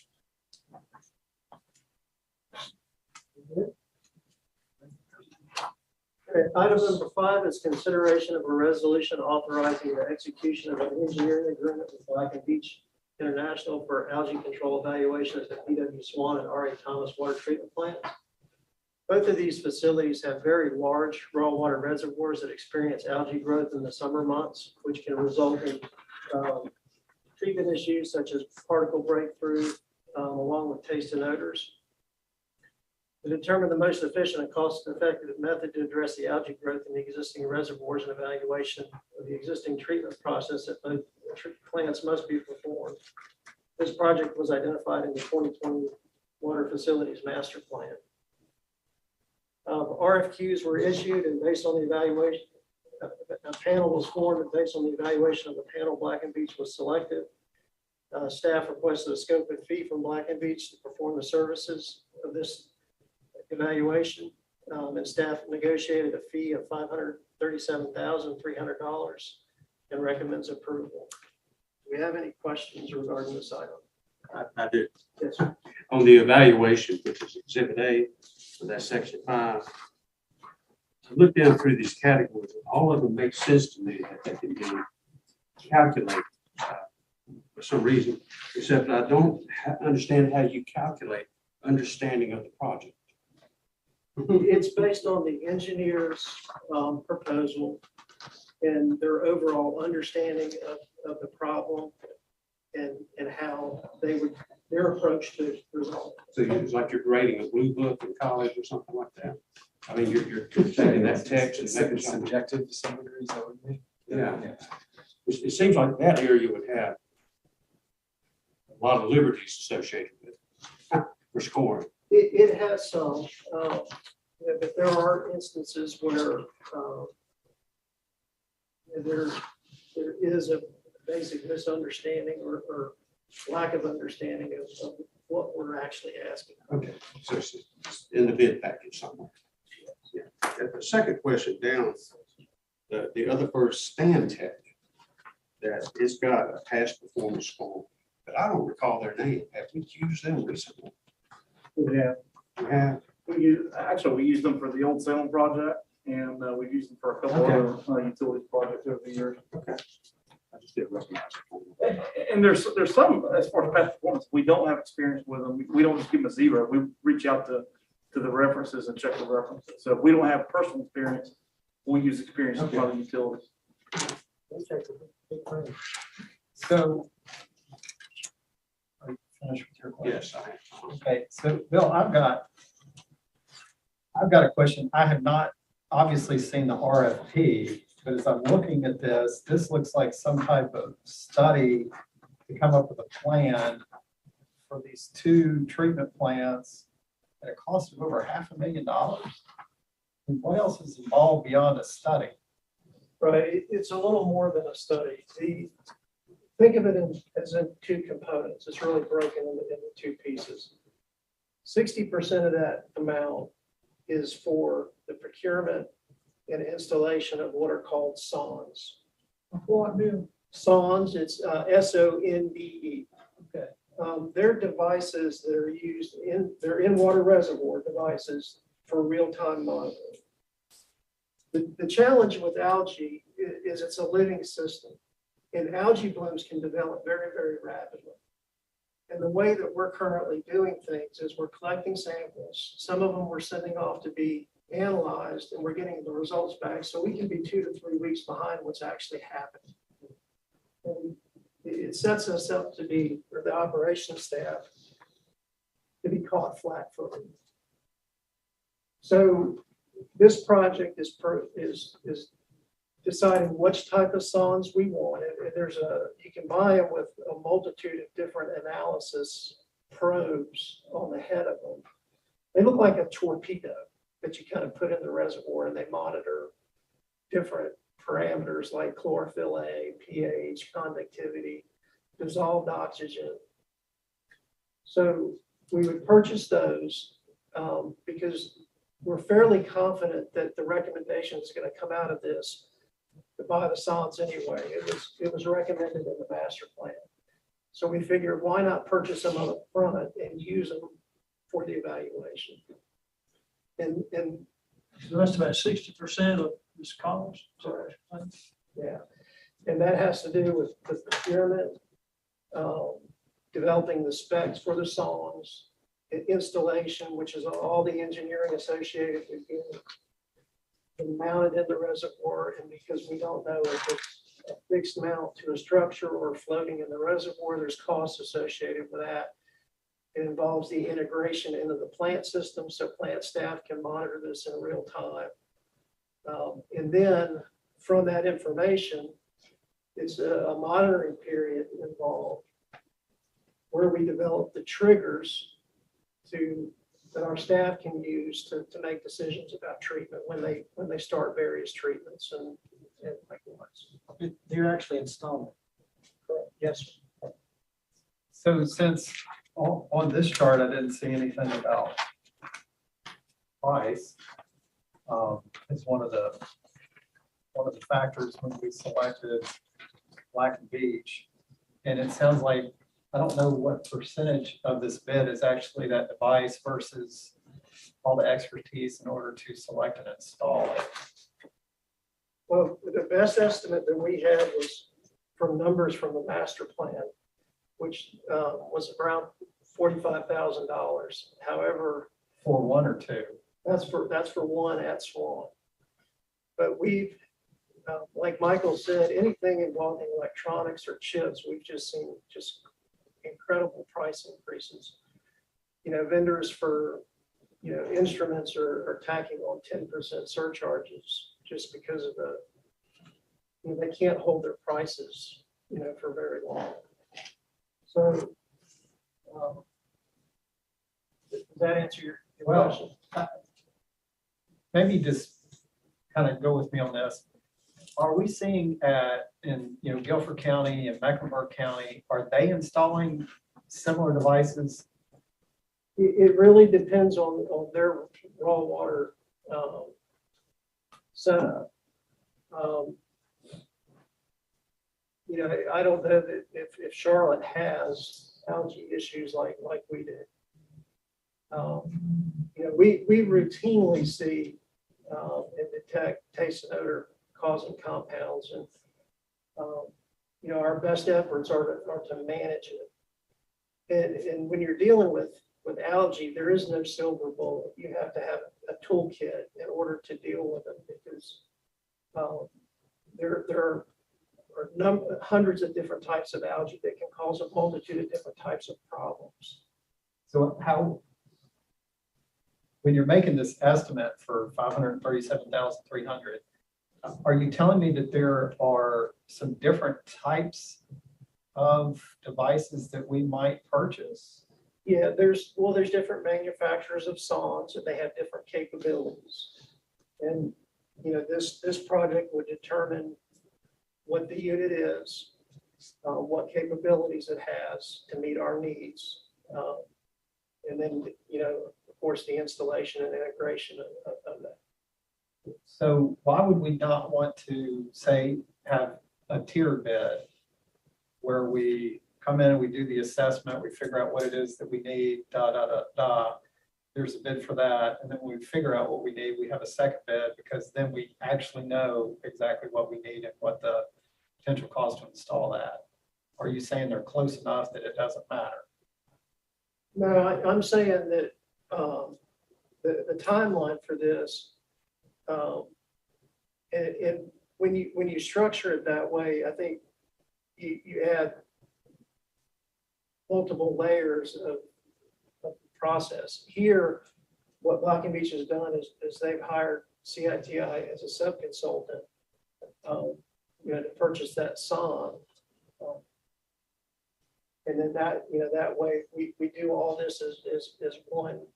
Okay, item number 5 is consideration of a resolution authorizing the execution of an engineering agreement with Black and Beach International for algae control evaluation at the PW Swan and R.A. Thomas water treatment plants. Both of these facilities have very large raw water reservoirs that experience algae growth in the summer months, which can result in treatment issues such as particle breakthrough, along with taste and odors. To determine the most efficient and cost-effective method to address the algae growth in the existing reservoirs and evaluation of the existing treatment process at both plants must be performed. This project was identified in the 2020 Water Facilities Master Plan. RFQs were issued, and based on the evaluation, a panel was formed, and based on the evaluation of the panel, Black and Beach was selected. Staff requested a scope and fee from Black and Beach to perform the services of this evaluation, and staff negotiated a fee of $537,300 and recommends approval. Do we have any questions regarding this item? I do. Yes, sir. On the evaluation, which is Exhibit A, so that's Section 5. I looked down through these categories, and all of them make sense to me that they can be calculated for some reason, except I don't understand how you calculate understanding of the project. It's based on the engineer's proposal and their overall understanding of the problem and how their approach to resolve it. So it's like you're grading a blue book in college or something like that. I mean, you're taking that text and making something. Subjective to some degree, is that what you mean? Yeah. It seems like that area would have a lot of liberties associated with it for scoring. It has some, but there are instances where there is a basic misunderstanding or lack of understanding of what we're actually asking. Okay, so it's in the bid package somewhere. Yeah. The second question down, the other first Stan Tech, that it's got a past performance score, but I don't recall their name. Have we used them recently? Yeah. Yeah. We used them for the old Salem project, and we've used them for a couple other utilities projects over the years. Okay. I just didn't recognize it. And there's some, as far as past performance, we don't have experience with them. We don't just give them a 0. We reach out to the references and check the references. So if we don't have personal experience, we use experience from other utilities. So. Are you finished with your question? Yes, I am. Okay, so Bill, I've got a question. I have not obviously seen the RFP, but as I'm looking at this looks like some type of study to come up with a plan for these 2 treatment plants at a cost of over $500,000. And what else is involved beyond a study? Right, it's a little more than a study. Think of it as in 2 components. It's really broken into 2 pieces. 60% of that amount is for the procurement and installation of what are called SONs. What do? SONs, it's SONDE. Okay. They're devices that are used they're in water reservoir devices for real-time monitoring. The challenge with algae is it's a living system, and algae blooms can develop very, very rapidly. And the way that we're currently doing things is we're collecting samples. Some of them we're sending off to be analyzed, and we're getting the results back, so we can be 2 to 3 weeks behind what's actually happening. And it sets us up to be, or the operations staff, to be caught flat-footed. So this project is deciding which type of sondes we want. And you can buy them with a multitude of different analysis probes on the head of them. They look like a torpedo that you kind of put in the reservoir, and they monitor different parameters like chlorophyll A, pH, conductivity, dissolved oxygen. So we would purchase those because we're fairly confident that the recommendation is going to come out of this to buy the sondes anyway. It was recommended in the master plan. So we figured, why not purchase them up front and use them for the evaluation? And So that's about 60% of this cost. yeah, and that has to do with the procurement, developing the specs for the sondes, installation, which is all the engineering associated with it, and mounted in the reservoir. And because we don't know if it's a fixed mount to a structure or floating in the reservoir, there's costs associated with that. It involves the integration into the plant system, so plant staff can monitor this in real time. And then from that information, it's a monitoring period involved where we develop the triggers that our staff can use to make decisions about treatment when they start various treatments and likewise. You're actually installing. Correct. Yes. So since on this chart, I didn't see anything about price. It's one of the factors when we selected Black and Beach. And it sounds like, I don't know what percentage of this bid is actually that device versus all the expertise in order to select and install it. Well, the best estimate that we had was from numbers from the master plan, which was around $45,000. However, For one or two. that's for one at Swan. But we've, like Michael said, anything involving electronics or chips, we've just seen incredible price increases. Vendors for, instruments are tacking on 10% surcharges just because of they can't hold their prices, for very long. So, does that answer your question? Maybe just kind of go with me on this. Are we seeing in Guilford County and Mecklenburg County, are they installing similar devices? It really depends on their raw water setup. I don't know that if Charlotte has algae issues like we did. We routinely see and detect taste and odor causing compounds, and our best efforts are to manage it. And when you're dealing with algae, there is no silver bullet. You have to have a toolkit in order to deal with them, because there are hundreds of different types of algae that can cause a multitude of different types of problems. So when you're making this estimate for 537,300, are you telling me that there are some different types of devices that we might purchase? Yeah, there's different manufacturers of sondes, and they have different capabilities. And this project would determine what the unit is, what capabilities it has to meet our needs, and then of course the installation and integration of that. So why would we not want to have a tier bid where we come in and we do the assessment, we figure out what it is that we need, there's a bid for that, and then when we figure out what we need, we have a second bid, because then we actually know exactly what we need and what the potential cost to install that. Are you saying they're close enough that it doesn't matter? No, I'm saying that the timeline for this And when you structure it that way, I think you add multiple layers of process. Here, what Black and Beach has done is they've hired CITI as a sub-consultant, to purchase that song. And then that way, we do all this as one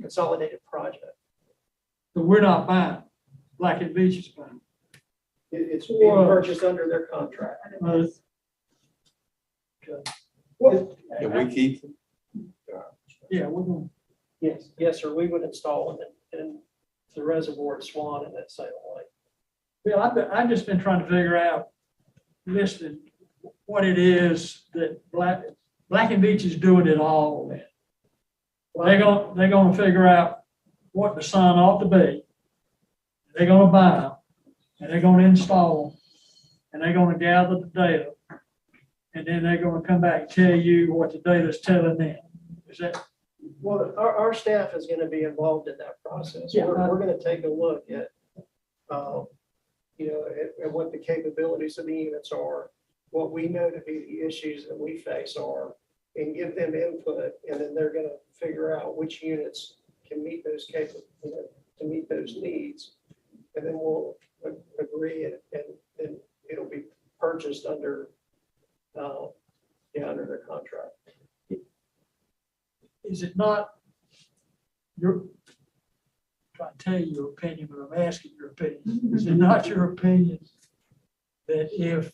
consolidated project. So we're not buying, Black and Beach is buying. It's being purchased under their contract. Can we keep them? Yeah, we're gonna, Yes, sir, we would install them in the reservoir at Swan in that same way. Bill, I've just been trying to figure out, listening, what it is that Black and Beach is doing it all then. They're gonna figure out what the sign ought to be. They're gonna buy them, and they're gonna install them, and they're gonna gather the data. And then they're gonna come back and tell you what the data's telling them. Is that? Well, our staff is gonna be involved in that process. Yeah. We're gonna take a look at, at what the capabilities of the units are, what we know to be the issues that we face are, and give them input, and then they're gonna figure out which units can meet those to meet those needs. And then we'll agree, and then it'll be purchased under their contract. Is it not your, trying to tell you your opinion, but I'm asking your opinion. Is it not your opinion that if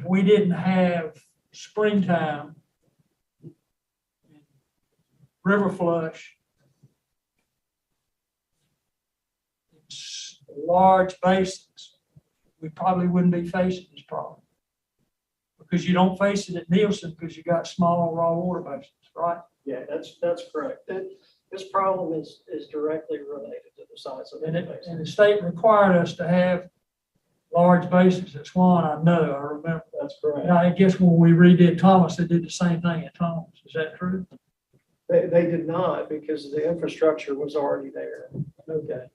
we didn't have springtime, river flush, large basins, we probably wouldn't be facing this problem? Because you don't face it at Nielsen because you got small raw water basins, right? Yeah, that's correct. This problem is directly related to the size of the basin. And the state required us to have large basins at Swan, I remember. That's correct. And I guess when we redid Thomas, they did the same thing at Thomas. Is that true? They did not, because the infrastructure was already there. Okay.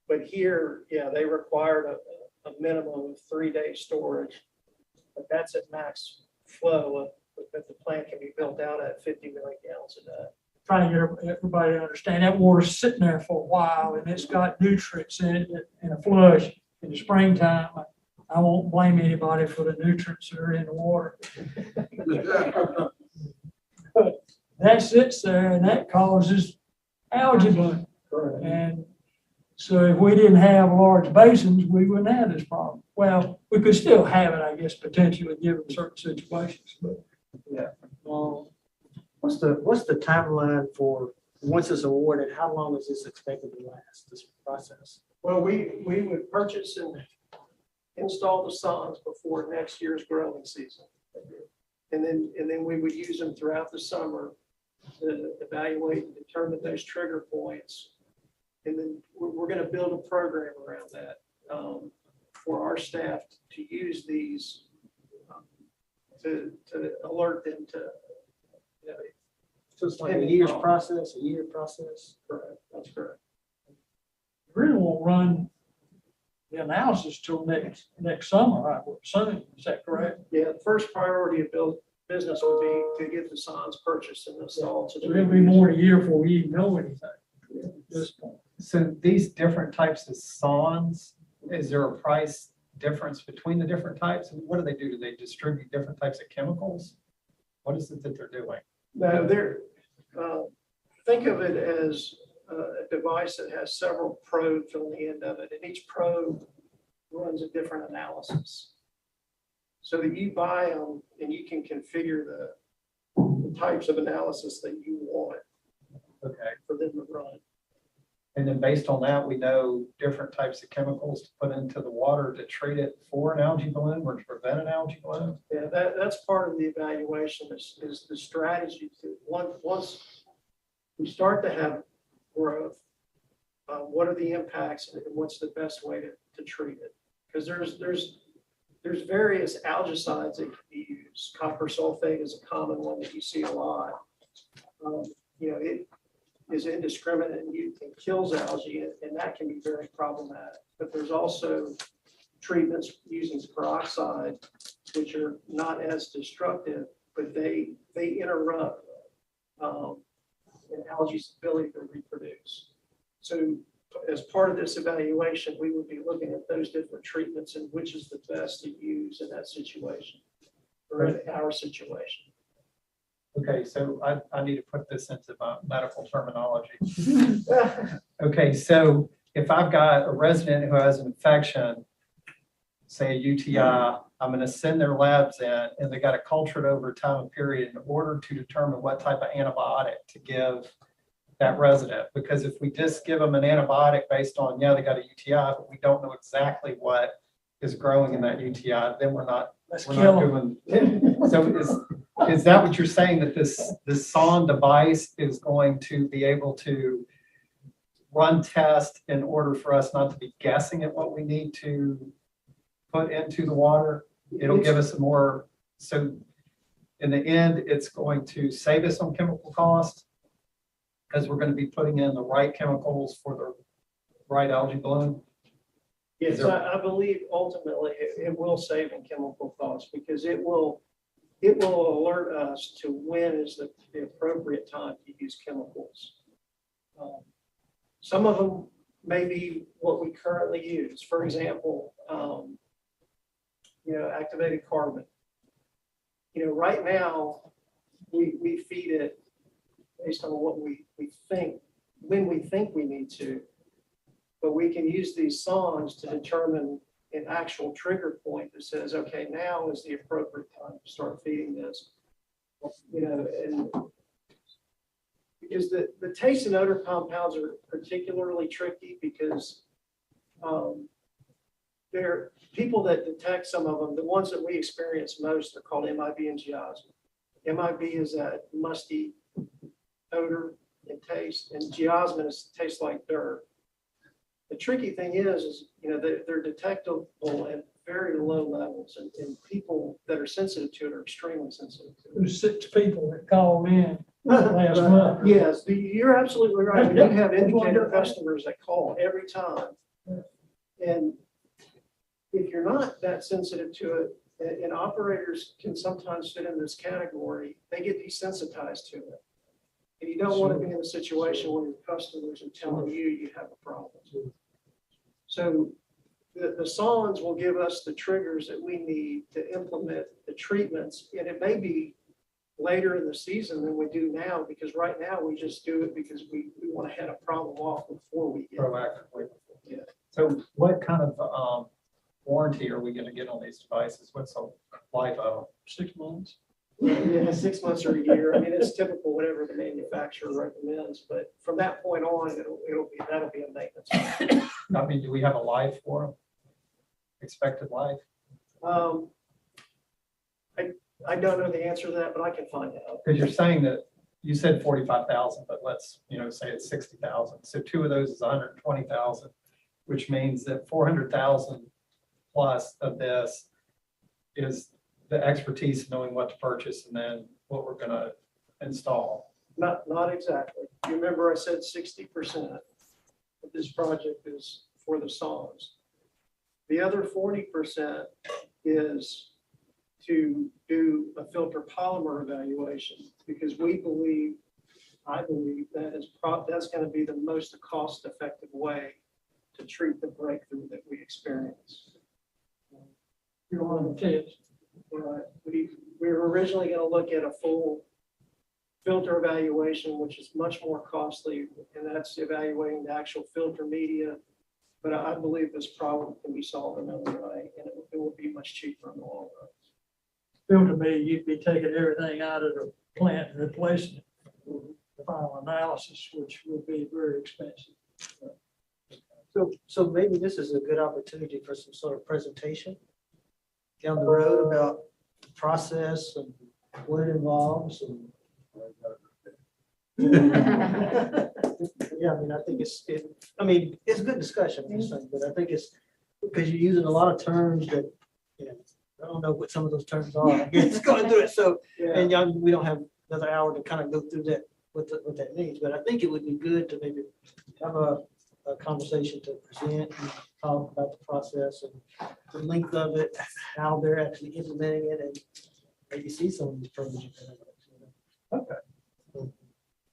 But here, they required a minimum of 3-day storage, but that's at max flow, but the plant can be built out at 50 million gallons a day. Trying to get everybody to understand that water's sitting there for a while and it's got nutrients in it in a flush in the springtime. I won't blame anybody for the nutrients that are in the water. But that sits there and that causes algae bloom. And so if we didn't have large basins, we wouldn't have this problem. Well, we could still have it, I guess, potentially given certain situations, but. Yeah. What's the timeline for, once it's awarded, how long is this expected to last, this process? Well, we would purchase and install the songs before next year's growing season. And then we would use them throughout the summer to evaluate and determine those trigger points. And then we're going to build a program around that for our staff to use these to alert them to. So it's like a year process. Correct. That's correct. Really won't run the analysis till next summer, I would assume. Is that correct? Yeah, the first priority of business would be to get the signs purchased and installed. So it'll be more than a year before we even know anything at this point. So these different types of songs, is there a price difference between the different types? And what do? Do they distribute different types of chemicals? What is it that they're doing? No, think of it as a device that has several probes on the end of it, and each probe runs a different analysis. So that you buy them and you can configure the types of analysis that you want for them to run. And then based on that, we know different types of chemicals to put into the water to treat it for an algae bloom or to prevent an algae bloom. Yeah, that's part of the evaluation is the strategy to once we start to have growth, what are the impacts and what's the best way to treat it? Because there's various algicides that can be used. Copper sulfate is a common one that you see a lot. is indiscriminate and kills algae, and that can be very problematic. But there's also treatments using peroxide, which are not as destructive, but they interrupt an algae's ability to reproduce. So as part of this evaluation, we would be looking at those different treatments and which is the best to use in that situation or in our situation. Okay, so I need to put this into my medical terminology. Okay, so if I've got a resident who has an infection, say a UTI, I'm going to send their labs in and they got to culture it over a time period in order to determine what type of antibiotic to give that resident. Because if we just give them an antibiotic based on, yeah, they got a UTI, but we don't know exactly what is growing in that UTI, then we're not doing. So is that what you're saying, that this Swan device is going to be able to run tests in order for us not to be guessing at what we need to put into the water? It'll give us more, so in the end, it's going to save us on chemical costs because we're going to be putting in the right chemicals for the right algae bloom. Yes, I believe ultimately it will save in chemical costs because it will alert us to when is the appropriate time to use chemicals. Some of them may be what we currently use. For example, activated carbon. Right now we feed it based on what we think, when we think we need to, but we can use these songs to determine an actual trigger point that says, okay, now is the appropriate time to start feeding this. And because the taste and odor compounds are particularly tricky because there are people that detect some of them. The ones that we experience most are called MIB and geosmin. MIB is that musty odor and taste, and geosmin tastes like dirt. The tricky thing is they're detectable at very low levels, and people that are sensitive to it are extremely sensitive to it. There's 6 people that called in last month. Yes, you're absolutely right. We do have indicator customers that call every time. And if you're not that sensitive to it, and operators can sometimes fit in this category, they get desensitized to it. And you don't want to be in a situation where your customers are telling you have a problem. So the Swans will give us the triggers that we need to implement the treatments. And it may be later in the season than we do now, because right now we just do it because we want to head a problem off before we get Proactively. Yeah. So what kind of warranty are we going to get on these devices? What's the life of them? 6 months. Yeah, 6 months or a year. I mean, it's typical, whatever the manufacturer recommends, but from that point on, that'll be a maintenance. I mean, do we have a life for them? Expected life? I don't know the answer to that, but I can find out. Because you're saying that you said 45,000, but let's, say it's 60,000. So 2 of those is 120,000, which means that 400,000 plus of this is the expertise knowing what to purchase and then what we're going to install. Not exactly. You remember I said 60% of this project is for the songs. The other 40% is to do a filter polymer evaluation because I believe that's going to be the most cost-effective way to treat the breakthrough that we experience. You're one of the kids. Right. We were originally going to look at a full filter evaluation, which is much more costly, and that's evaluating the actual filter media. But I believe this problem can be solved another way, and it will be much cheaper in the long run. Filter me, you'd be taking everything out of the plant and replacing it with the final analysis, which would be very expensive. So maybe this is a good opportunity for some sort of presentation down the road about the process and what it involves. And yeah, I mean, I think it's a good discussion, I'm just saying, but I think it's because you're using a lot of terms that, I don't know what some of those terms are. I guess going through it. So, and we don't have another hour to kind of go through that what that means, but I think it would be good to maybe have a conversation to present and talk about the process and the length of it, how they're actually implementing it, and maybe see some of these programs. Okay.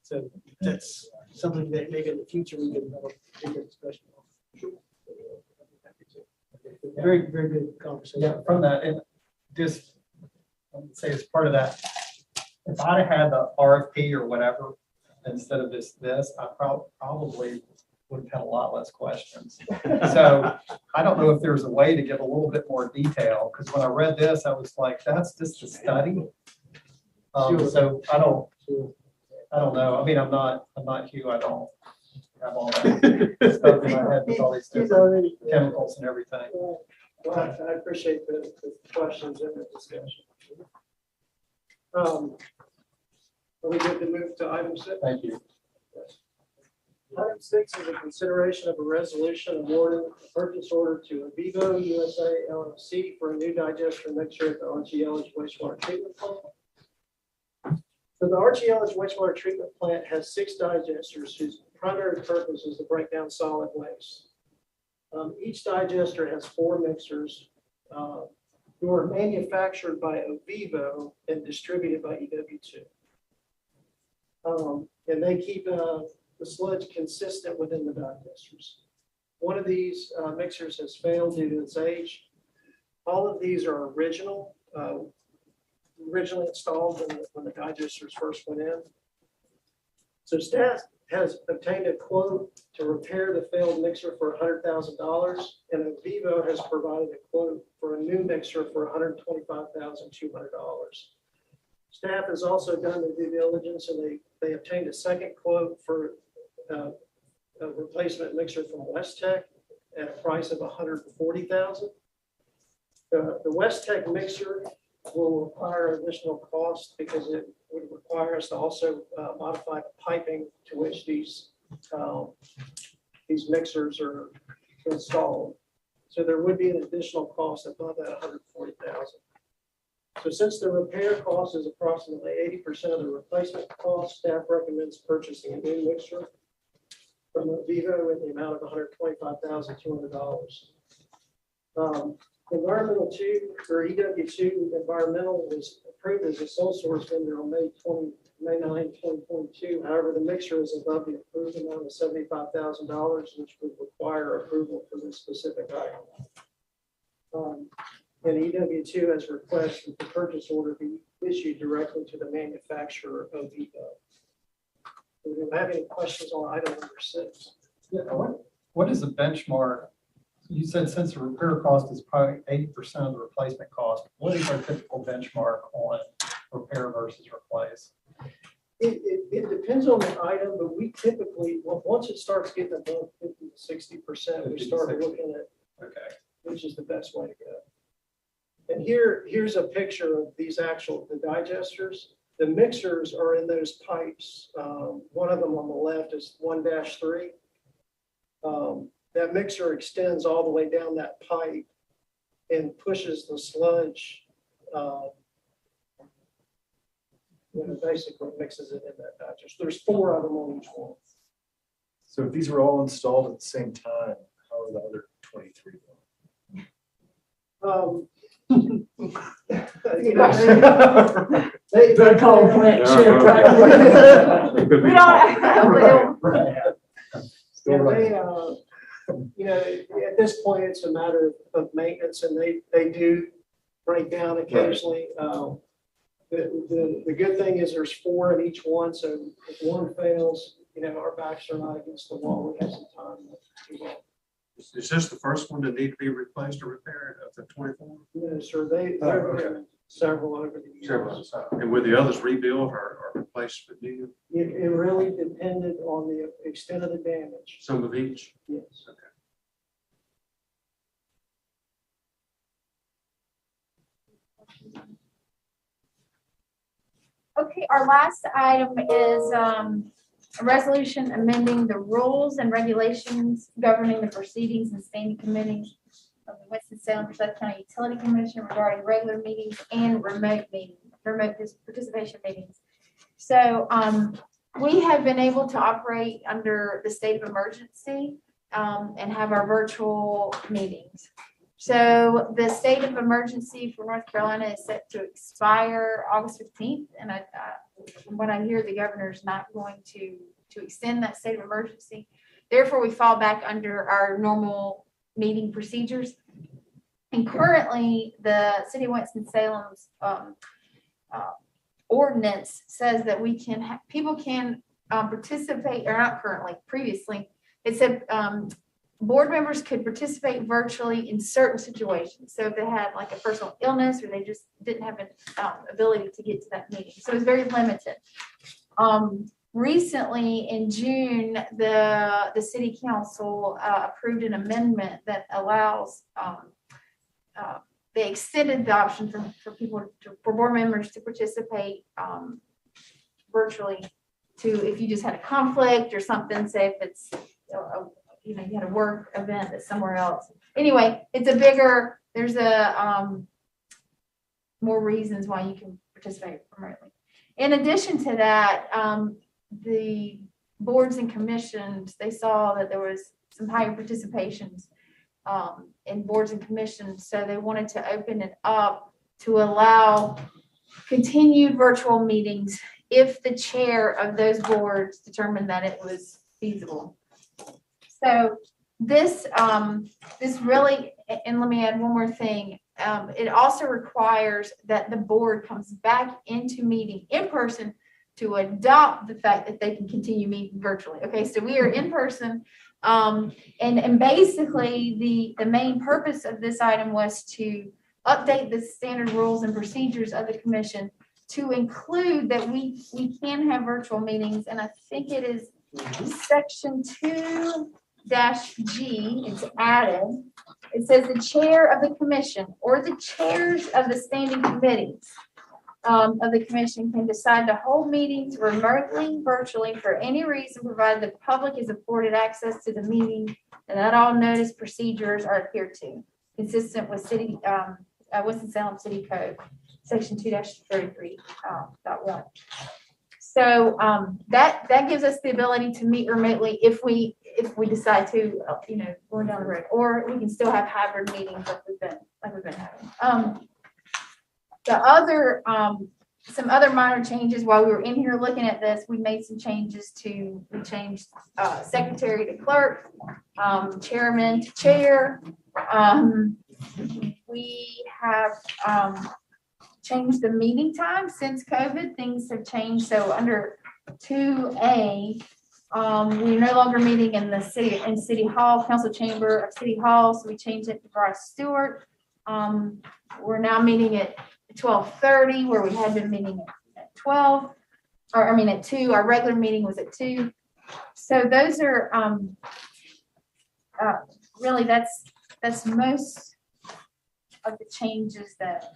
So that's something that maybe in the future we can have a bigger discussion on. Very, very good conversation. Yeah, from that, and just, I would say as part of that, if I'd have had the RFP or whatever, instead of this, I probably would have had a lot less questions. So I don't know if there's a way to give a little bit more detail, because when I read this, I was like, that's just a study. So I don't know. I mean, I'm not Hugh. I don't have all that stuff in my head with all these different chemicals and everything. Well, I appreciate the questions and the discussion. Are we good to move to item 6? Thank you. Item 6 is a consideration of a resolution awarding a purchase order to Avivo USA LLC for a new digester mixture at the Archie Ellis wastewater treatment plant. So the Archie Ellis wastewater treatment plant has 6 digesters whose primary purpose is to break down solid waste. Each digester has 4 mixers who are manufactured by Avivo and distributed by EW2. And they keep the sludge consistent within the digesters. One of these mixers has failed due to its age. All of these are originally installed when the digesters first went in. So staff has obtained a quote to repair the failed mixer for $100,000, and Avivo has provided a quote for a new mixer for $125,200. Staff has also done the due diligence, and they obtained a second quote for a replacement mixer from West Tech at a price of $140,000. The West Tech mixer will require additional cost because it would require us to also modify the piping to which these mixers are installed. So there would be an additional cost above that $140,000. So since the repair cost is approximately 80% of the replacement cost, staff recommends purchasing a new mixer from Avivo in the amount of $125,200. Environmental 2 or EW2 Environmental was approved as a sole source vendor on May 9, 2022. However, the mixture is above the approved amount of $75,000, which would require approval for this specific item. And EW2 has requested the purchase order be issued directly to the manufacturer of Avivo. Do you have any questions on item number 6? Yeah, what is the benchmark? You said since the repair cost is probably 80% of the replacement cost, what is our typical benchmark on repair versus replace? It depends on the item, but we typically, once it starts getting above 50 to 60%, we start looking at which is the best way to go. And here's a picture of these the digesters. The mixers are in those pipes. One of them on the left is 1-3. That mixer extends all the way down that pipe and pushes the sludge, basically mixes it in that digester. There's 4 of them on each one. So if these were all installed at the same time, how are the other 23 going? They call them plant ship. At this point, it's a matter of maintenance, and they do break down occasionally. The good thing is there's 4 in each one, so if one fails, our backs are not against the wall. We have some time to do that. Is this the first one that need to be replaced or repaired of the 24? No, sir, there several over the years. Several. And were the others rebuilt or replaced with new? It really depended on the extent of the damage. Some of each? Yes. Okay. Okay, our last item is a resolution amending the rules and regulations governing the proceedings and standing committees of the Winston-Salem County Utility Commission regarding regular meetings and remote participation meetings. So we have been able to operate under the state of emergency and have our virtual meetings. So the state of emergency for North Carolina is set to expire August 15th. And from what I hear, the governor is not going to extend that state of emergency. Therefore, we fall back under our normal meeting procedures. And currently, the city of Winston-Salem's ordinance says that we can people can participate, or not currently, previously, it said board members could participate virtually in certain situations. So if they had like a personal illness or they just didn't have an ability to get to that meeting. So it's very limited. Recently in June, the city council approved an amendment that allows they extended the option for people for board members to participate virtually to if you just had a conflict or something, say if it's you had a work event that's somewhere else. Anyway, it's a bigger, there's more reasons why you can participate remotely. In addition to that, the boards and commissions, they saw that there was some higher participations in boards and commissions. So they wanted to open it up to allow continued virtual meetings if the chair of those boards determined that it was feasible. So this really, and let me add one more thing. It also requires that the board comes back into meeting in person to adopt the fact that they can continue meeting virtually. Okay, so we are in person. And basically the main purpose of this item was to update the standard rules and procedures of the commission to include that we can have virtual meetings. And I think it is section 2-G, it's added. It says the chair of the commission or the chairs of the standing committees of the commission can decide to hold meetings remotely, virtually for any reason, provided the public is afforded access to the meeting and that all notice procedures are adhered to, consistent with Winston-Salem City Code, section 2-33.1. So that gives us the ability to meet remotely if we decide to, going down the road, or we can still have hybrid meetings like we've been having. The other, some other minor changes while we were in here looking at this, we made some changes we changed secretary to clerk, chairman to chair. We have changed the meeting time since COVID. Things have changed. So under 2A, we're no longer meeting in the city hall, council chamber of city hall. So we changed it to Bryce Stewart. We're now meeting at 12:30, where we had been meeting at 12, at 2. Our regular meeting was at 2. So those are really that's most of the changes that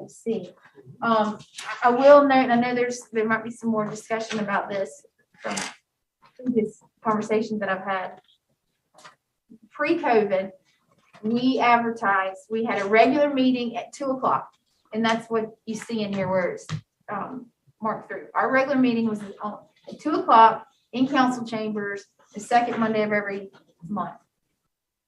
you see. I will note, I know there might be some more discussion about this from previous conversations that I've had. Pre-COVID, we advertised, we had a regular meeting at 2:00, and that's what you see in here where it's marked through. Our regular meeting was at 2:00 in council chambers, the second Monday of every month.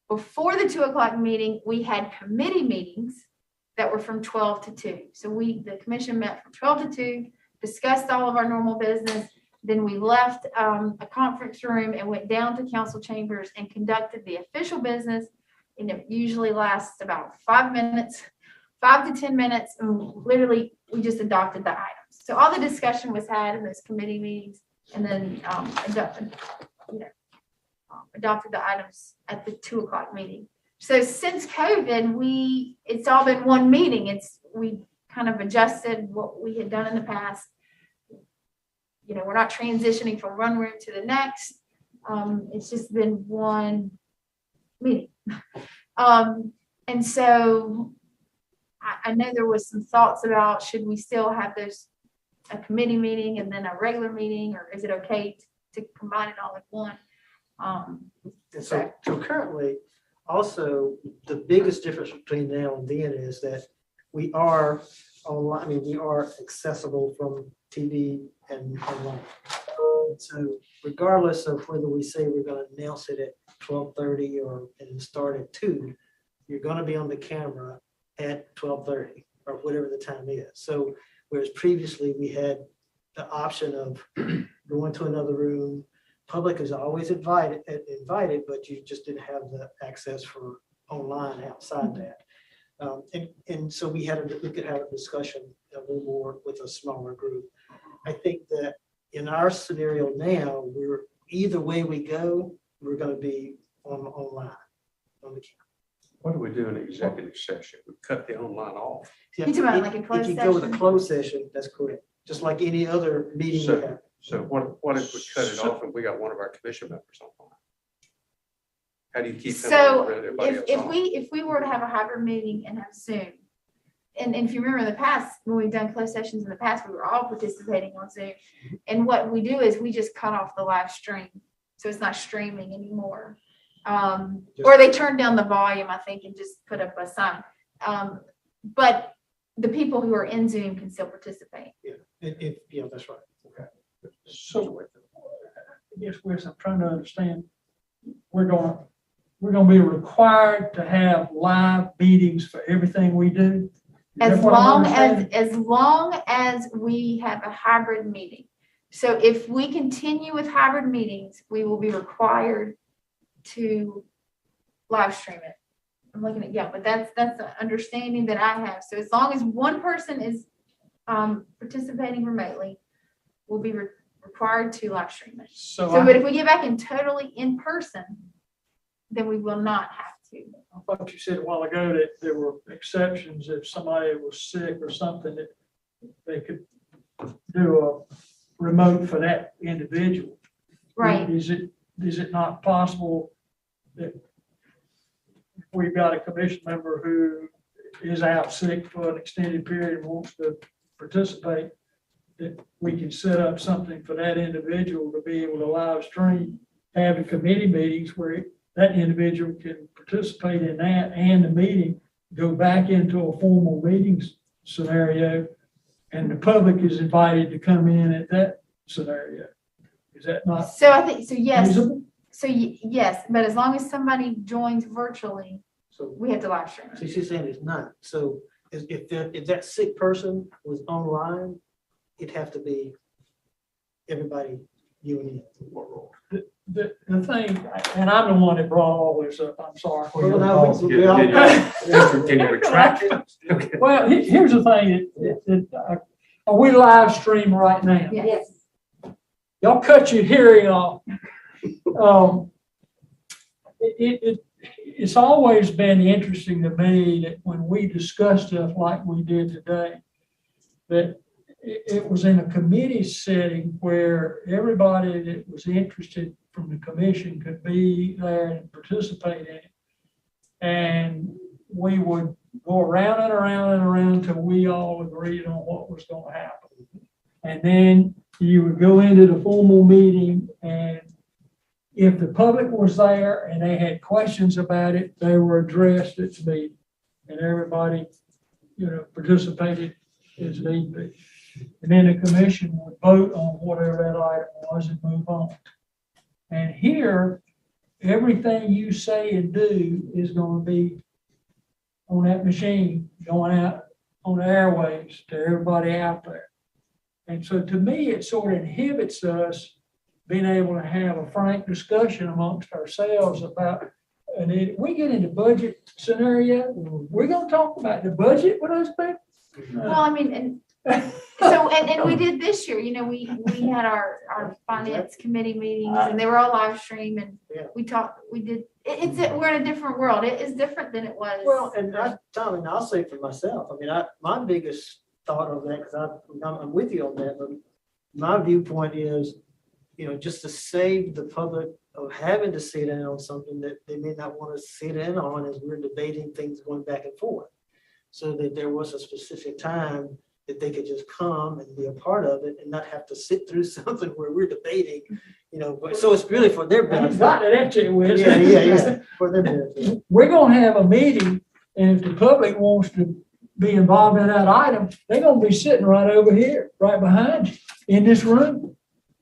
Before the 2:00 meeting, we had committee meetings that were from 12 to 2. So the commission met from 12 to 2, discussed all of our normal business. Then we left a conference room and went down to council chambers and conducted the official business. And it usually lasts about 5 minutes, 5 to 10 minutes. And literally, we just adopted the items. So all the discussion was had in those committee meetings, and then adopted the items at the 2:00 meeting. So since COVID, it's all been one meeting. We kind of adjusted what we had done in the past. We're not transitioning from one room to the next. It's just been one meeting. And so I know there was some thoughts about, should we still have a committee meeting and then a regular meeting, or is it okay to combine it all in one? And so currently, also, the biggest difference between now and then is that we are online. We are accessible from TV and online. So regardless of whether we say we're gonna announce it at 12:30 or and start at 2, you're gonna be on the camera at 12:30 or whatever the time is. So whereas previously we had the option of going to another room, public is always invited, but you just didn't have the access for online outside that. And so we could have a discussion a little more with a smaller group. I think that in our scenario now, we're either way we go, we're going to be online on the camera. What do we do in an executive session? We cut the online off. You talking about like a closed If you go with a session? closed session, that's correct. Just like any other meeting we have. So what if we cut it off and we got one of our commission members online? How do you keep them So on when everybody else on? if we were to have a hybrid meeting and have Zoom, and if you remember in the past, when we've done closed sessions in the past, we were all participating on Zoom. And what we do is we just cut off the live stream. So it's not streaming anymore. Or they turn down the volume, I think, and just put up a sign. But the people who are in Zoom can still participate. Yeah, that's right. Okay. So I guess I'm trying to understand, we're gonna be required to have live meetings for everything we do? Is that As what I'm long as we have a hybrid meeting. So if we continue with hybrid meetings, we will be required to live stream it. I'm looking at, but that's the understanding that I have. So as long as one person is participating remotely, we'll be required to live stream it. So but if we get back in totally in person, then we will not have to. I thought you said a while ago that there were exceptions if somebody was sick or something, that they could do a remote for that individual. Right. Is it not possible that if we've got a commission member who is out sick for an extended period and wants to participate, that we can set up something for that individual to be able to live stream, having committee meetings where that individual can participate in that and the meeting, go back into a formal meetings scenario, and the public is invited to come in at that scenario. Is that not So I think, so yes, feasible? so yes, but as long as somebody joins virtually, So we have to live stream So it. she's saying it's not. So if that sick person was online, it'd have to be everybody, you and me. The thing, and I'm the one that brought all this up, I'm sorry. Well, no, we all- Can you retract it? Okay. Well, here's the thing, are we live stream right now? Yes. Y'all cut your hearing off. It's always been interesting to me that when we discuss stuff like we did today, that it was in a committee setting where everybody that was interested from the commission could be there and participate in it. And we would go around and around and around till we all agreed on what was going to happen. And then you would go into the formal meeting, and if the public was there and they had questions about it, they were addressed at the meeting. And everybody, participated as need be. And then the commission would vote on whatever that item was and move on. And here, everything you say and do is going to be on that machine, going out on the airwaves to everybody out there. And so to me, it sort of inhibits us being able to have a frank discussion amongst ourselves about, and if we get into budget scenario, we're going to talk about the budget with those people. Well, I mean, and so, and we did this year, we had our finance committee meetings and they were all live stream and we did, we're in a different world. It is different than it was. Well, and Tom, I'll say for myself, my biggest thought of that, because I'm with you on that, but my viewpoint is, just to save the public of having to sit in on something that they may not want to sit in on as we're debating things going back and forth. So that there was a specific time that they could just come and be a part of it and not have to sit through something where we're debating, but so it's really for their benefit. Yeah. For their benefit. We're going to have a meeting, and if the public wants to be involved in that item, they're gonna be sitting right over here, right behind you, in this room.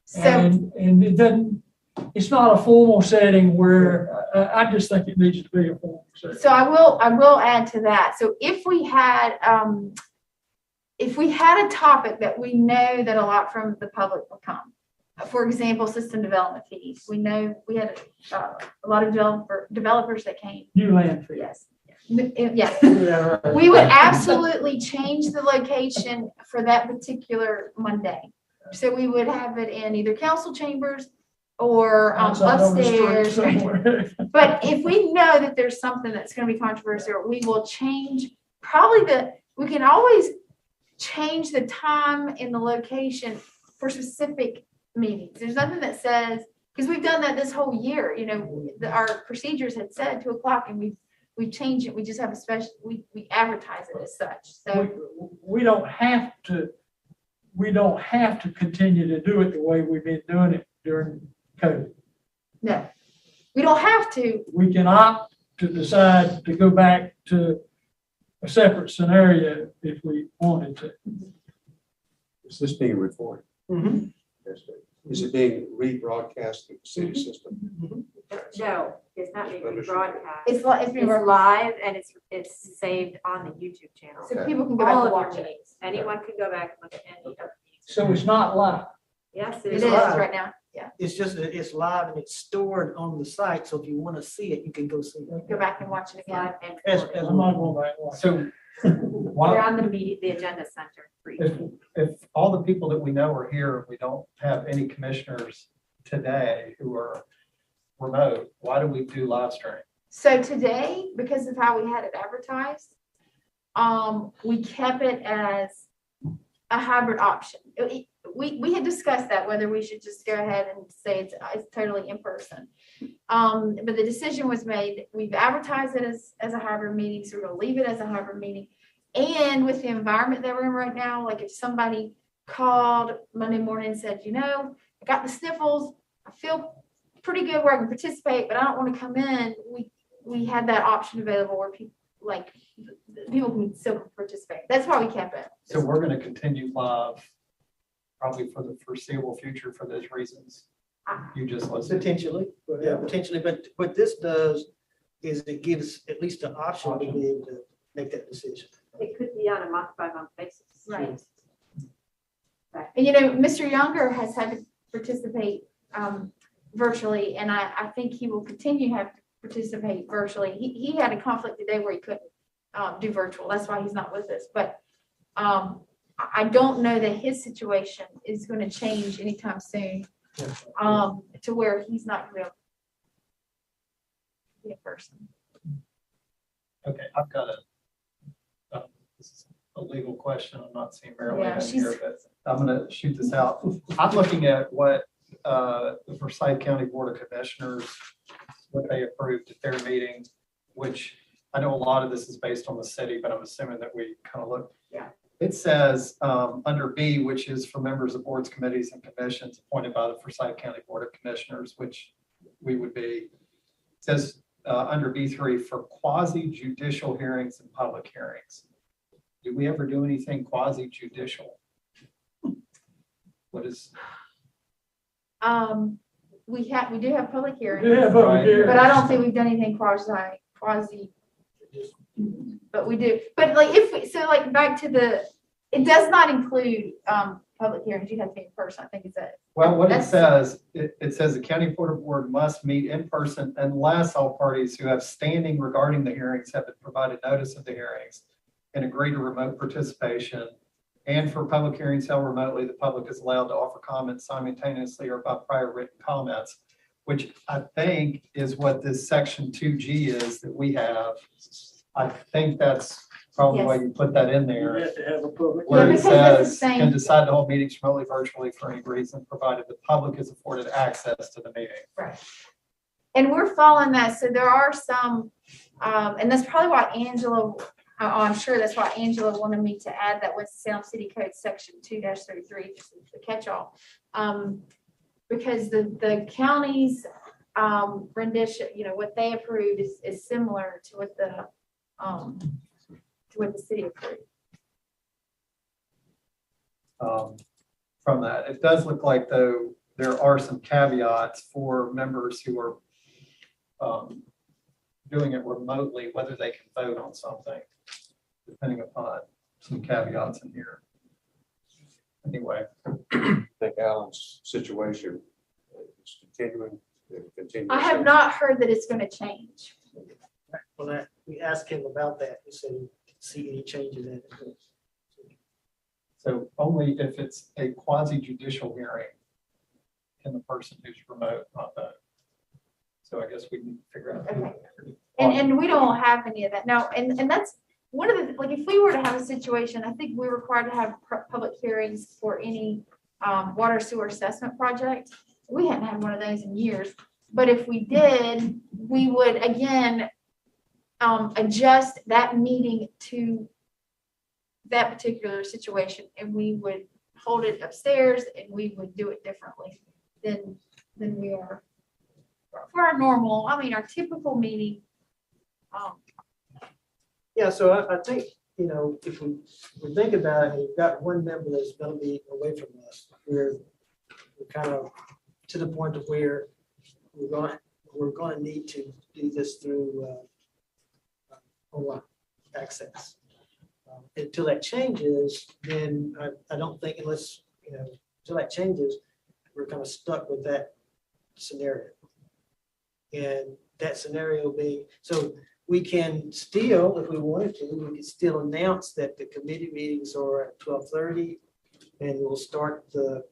So, And it doesn't, it's not a formal setting where, I just think it needs to be a formal setting. so I will add to that. So if we had a topic that we know that a lot from the public will come, for example, system development fees, we know we had a lot of developers that came. New land fee. Yes. Yes. We would absolutely change the location for that particular Monday. So we would have it in either council chambers or Outside on the street upstairs. somewhere. But if we know that there's something that's gonna be controversial, we will change we can always change the time and the location for specific meetings. There's nothing that says, because we've done that this whole year, our procedures had said 2:00 and we've changed it. We just have a special, we advertise it as such. So We don't have to continue to do it the way we've been doing it during COVID. no, we don't have to. We can opt to decide to go back to a separate scenario if we wanted to. Is this being recorded? Mhm. Yes, sir. Is it being rebroadcast through the city system? No, it's not being rebroadcast. It's being It's live and it's saved on the YouTube channel. so people can go back All and of your watch it. meetings. Anyone can go back and look at any of the meetings. So it's not live. Yes, It it is is. live. right now. Yeah, It's just, it's live and it's stored on the site, so if you want to see it, you can go see it. go back and watch it again. Live and As- recorded. as I'm not going back and watch. So They're why, on the agenda center for each. if all the people that we know are here, we don't have any commissioners today who are remote, why do we do live stream? So today, because of how we had it advertised, we kept it as a hybrid option. We had discussed that, whether we should just go ahead and say it's totally in person. But the decision was made, we've advertised it as a hybrid meeting, so we're gonna leave it as a hybrid meeting. And with the environment that we're in right now, like if somebody called Monday morning and said, I got the sniffles, I feel pretty good where I can participate, but I don't want to come in, we had that option available where people can still participate. That's why we kept it. So we're gonna continue live probably for the foreseeable future for those reasons you just listed. Potentially, yeah, potentially, but what this does is it gives at least an option to be able to make that decision. It could be on a month by month basis. Right. And Mr. Younger has had to participate virtually, and I think he will continue to have to participate virtually. He had a conflict today where he couldn't do virtual. That's why he's not with us. But I don't know that his situation is going to change anytime soon to where he's not going to be in person. Okay, I've got this is a legal question. I'm not seeing Marilyn Yeah, in she's- here, but I'm gonna shoot this out. I'm looking at what the Forsyth County Board of Commissioners, what they approved at their meeting, which I know a lot of this is based on the city, but I'm assuming that we kind of look. Yeah. It says under B, which is for members of boards, committees, and commissions appointed by the Forsyth County Board of Commissioners, which we would be, it says under B3 for quasi judicial hearings and public hearings. Do we ever do anything quasi judicial? What is? We do have public hearings. Yeah, but we do. But I don't think we've done anything quasi. But we do, but back to it does not include, public hearings. You have to be in person. I think it's that. Well, what it That's- says, it says the county board must meet in person unless all parties who have standing regarding the hearings have been provided notice of the hearings and agree to remote participation. And for public hearings held remotely, the public is allowed to offer comments simultaneously or by prior written comments, which I think is what this section 2G is that we have. I think that's probably why you put that in there. have to have a public. Where Yeah, it because that's the says, same- can decide to hold meetings remotely, virtually for any reason, provided the public is afforded access to the meeting. Right. And we're following that. So there are some, and that's probably why Angela, I'm sure that's why Angela wanted me to add that Winston-Salem City Code Section 2-33, just the catch-all. Because the county's rendition, what they approved is similar to what what the city approved. From that. It does look like, though, there are some caveats for members who are doing it remotely, whether they can vote on something, depending upon some caveats in here. Anyway, I think Alan's situation is continuing. I have not heard that it's going to change. Well, we asked him about that. He said he didn't see any changes in it. so only if it's a quasi judicial hearing can the person who's remote not vote. So I guess we need to figure out. Okay. And we don't have any of that. No, and that's one of the, like, if we were to have a situation, I think we're required to have public hearings for any water sewer assessment project. We hadn't had one of those in years. But if we did, we would again adjust that meeting to that particular situation, and we would hold it upstairs, and we would do it differently than we are for our normal, I mean, our typical meeting. Yeah, so I think, if we think about it, we've got one member that's going to be away from us. We're kind of to the point of where we're going to need to do this through online access. Until that changes, then I don't think until that changes, we're kind of stuck with that scenario. And that scenario being, so we can still, if we wanted to, we could still announce that the committee meetings are at 12:30, and we'll start the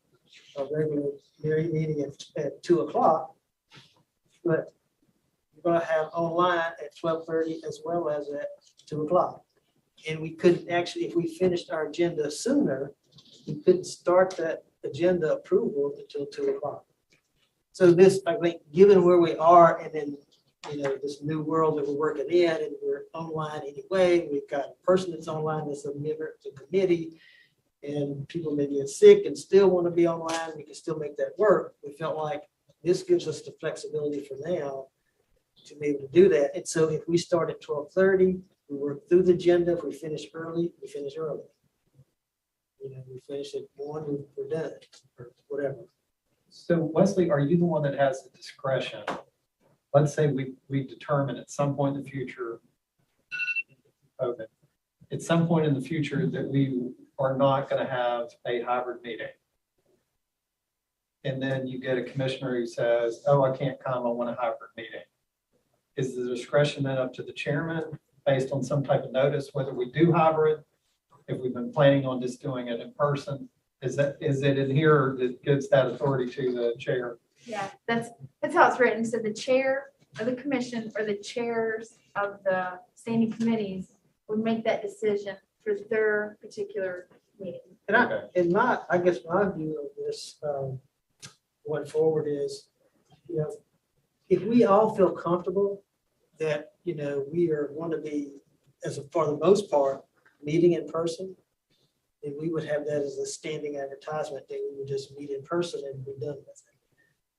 regular meeting at 2:00. But we're going to have online at 12:30 as well as at 2:00. And we couldn't actually, if we finished our agenda sooner, we couldn't start that agenda approval until 2:00. So this, I think, given where we are, and then, this new world that we're working in, and we're online anyway, we've got a person that's online that's a member of the committee, and people may be sick and still want to be online, we can still make that work. We felt like this gives us the flexibility for now to be able to do that. And so if we start at 12:30, we work through the agenda. If we finish early, we finish early. We finish at 1, we're done, or whatever. So Wesley, are you the one that has the discretion? Let's say we determine at some point in the future, at some point in the future that we are not going to have a hybrid meeting. And then you get a commissioner who says, oh, I can't come, I want a hybrid meeting. Is the discretion then up to the chairman based on some type of notice, whether we do hybrid, if we've been planning on just doing it in person? Is it in here that gives that authority to the chair? Yeah, that's how it's written. So the chair of the commission or the chairs of the standing committees would make that decision for their particular meeting. And I guess my view of this going forward is, if we all feel comfortable that, we are going to be, for the most part, meeting in person, then we would have that as a standing advertisement that we would just meet in person and be done with it.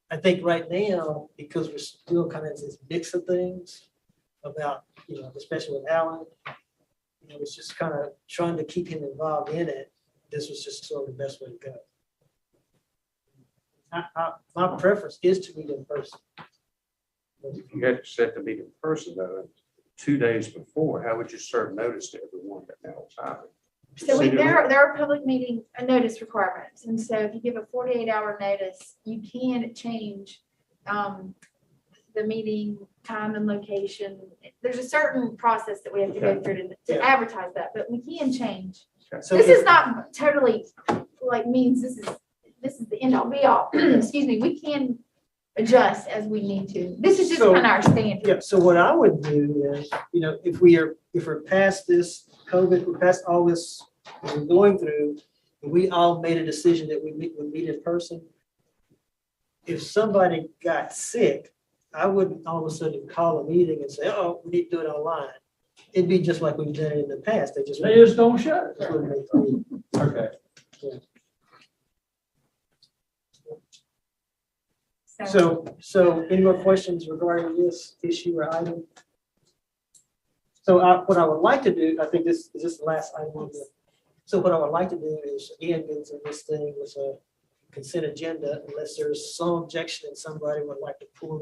I think right now, because we're still kind of in this mix of things about, especially with Alan, it's just kind of trying to keep him involved in it. This was just sort of the best way to go. My preference is to meet in person. If you had to set the meeting in person, though, 2 days before, how would you serve notice to everyone that now is happening? So there are public meeting notice requirements. And so if you give a 48-hour notice, you can change the meeting time and location. There's a certain process that we have to go through to advertise that, but we can change. So this is not totally means this is the end all be all. Excuse me. We can adjust as we need to. This is just kind of our standard. Yeah. So what I would do is, if we're past this COVID, we're past all this we're going through, and we all made a decision that we would meet in person. If somebody got sick, I wouldn't all of a sudden call a meeting and say, oh, we need to do it online. It'd be just like we've done it in the past. They just don't show. Okay. Yeah. So any more questions regarding this issue or item? So what I would like to do, I think this is the last item on the, so what I would like to do is, again, get into this thing with a consent agenda, unless there's some objection and somebody would like to pull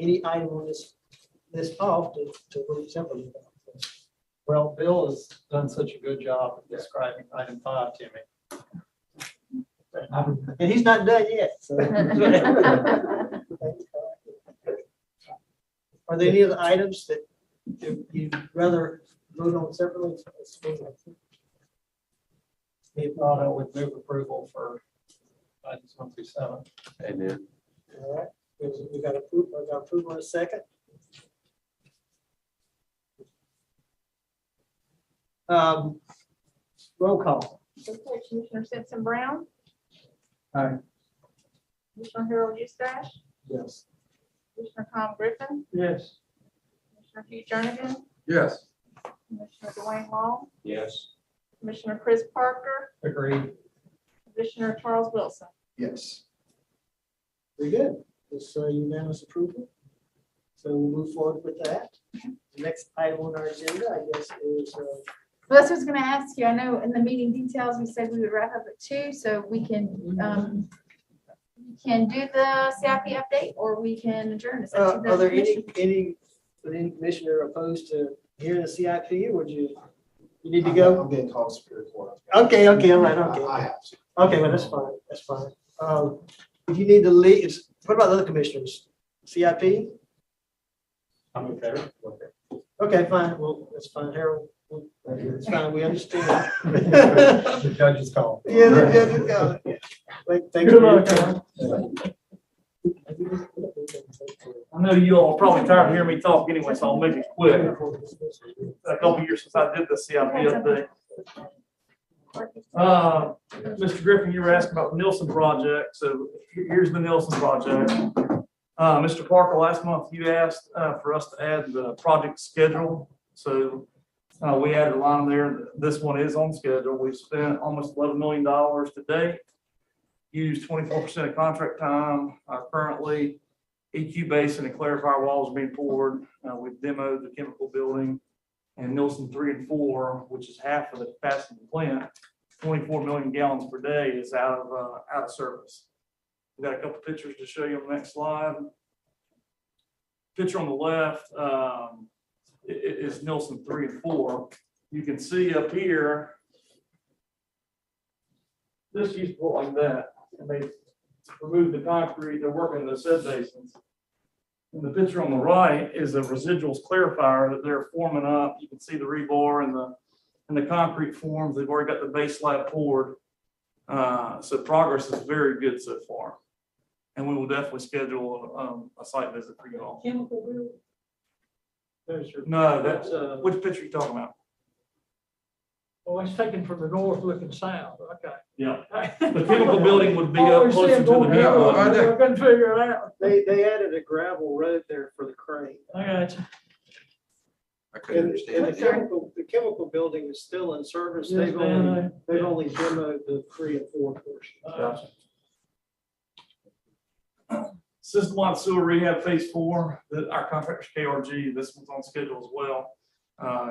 any item on this off to move separately. Well, Bill has done such a good job of describing item 5 to me. And he's not done yet, so. Are there any other items that you'd rather vote on separately? If not, I would move approval for items 1 through 7. Amen. All right, we got approval in a second. Roll call. Okay, Commissioner Simpson Brown. Aye. Commissioner Harold Eustache. Yes. Commissioner Tom Griffin. Yes. Commissioner Hugh Jernigan. Yes. Commissioner Dwayne Long. Yes. Commissioner Chris Parker. Agreed. Commissioner Charles Wilson. Yes. Very good. This unanimous approval. So we'll move forward with that. The next item on our agenda, I guess, is Well, that's what I was gonna ask you. I know in the meeting details, we said we would wrap up at 2, so we can do the CIP update or we can adjourn. It's up to the are there commission. any commissioner opposed to hearing the CIP, or would you need to go? I'm getting called Superior Court. Okay, all right, okay. I have to. Okay, well, that's fine. If you need to leave, what about the other commissioners? CIP? I'm okay. Okay, fine, well, that's fine, Harold. It's fine, we understand. The judge's call. Yeah, the judge is gone. Thank Good luck, you. I know you all are probably tired of hearing me talk anyway, so I'll make it quick. A couple years since I did the CIP update. Mr. Griffin, you were asking about the Nielsen project. So here's the Nielsen project. Mr. Parker, last month you asked for us to add the project schedule. So we added a line there. This one is on schedule. We've spent almost $11 million to date. Used 24% of contract time. Currently, EQ basin and clarifier walls are being poured. We've demoed the chemical building, and Nielsen 3 and 4, which is half of the capacity of the plant, 24 million gallons per day, is out of service. We've got a couple pictures to show you on the next slide. Picture on the left is Nielsen 3 and 4. You can see up here, this used to look like that, and they removed the concrete. They're working the set basins. And the picture on the right is a residuals clarifier that they're forming up. You can see the rebar and the concrete forms. They've already got the base slab poured. So progress is very good so far. And we will definitely schedule a site visit for you all. Chemical building? There's your. No, that's which picture are you talking about? Oh, it's taken from the north looking south. Okay. Yeah. The chemical building would be up closer to the middle. I couldn't figure it out. They added a gravel road there for the crane. I got you. I couldn't And understand the it. chemical building is still in service. Yes, They've man, only demoed the 3 and 4 portion. Gotcha. System-wide sewer rehab phase 4, our contractor's KRG, this one's on schedule as well.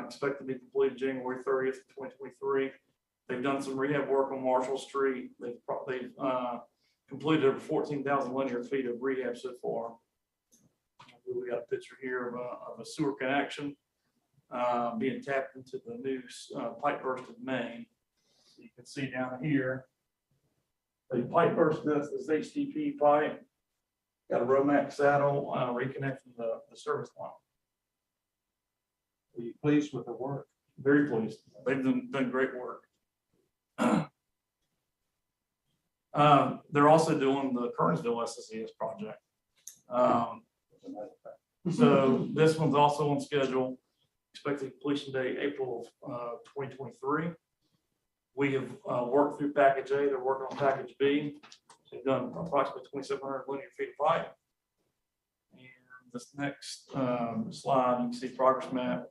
Expect to be completed January 30th, 2023. They've done some rehab work on Marshall Street. They've completed over 14,000 linear feet of rehab so far. We got a picture here of a sewer connection being tapped into the new pipe burst in Maine. So you can see down here, the pipe burst this HDP pipe. Got a Romax saddle, reconnecting the service line. Are you pleased with the work? Very pleased. They've done great work. They're also doing the Kernsville SSES project. So this one's also on schedule. Expected completion date April of 2023. We have worked through package A. They're working on package B. They've done approximately 2,700 linear feet of pipe. And this next slide, you can see progress map.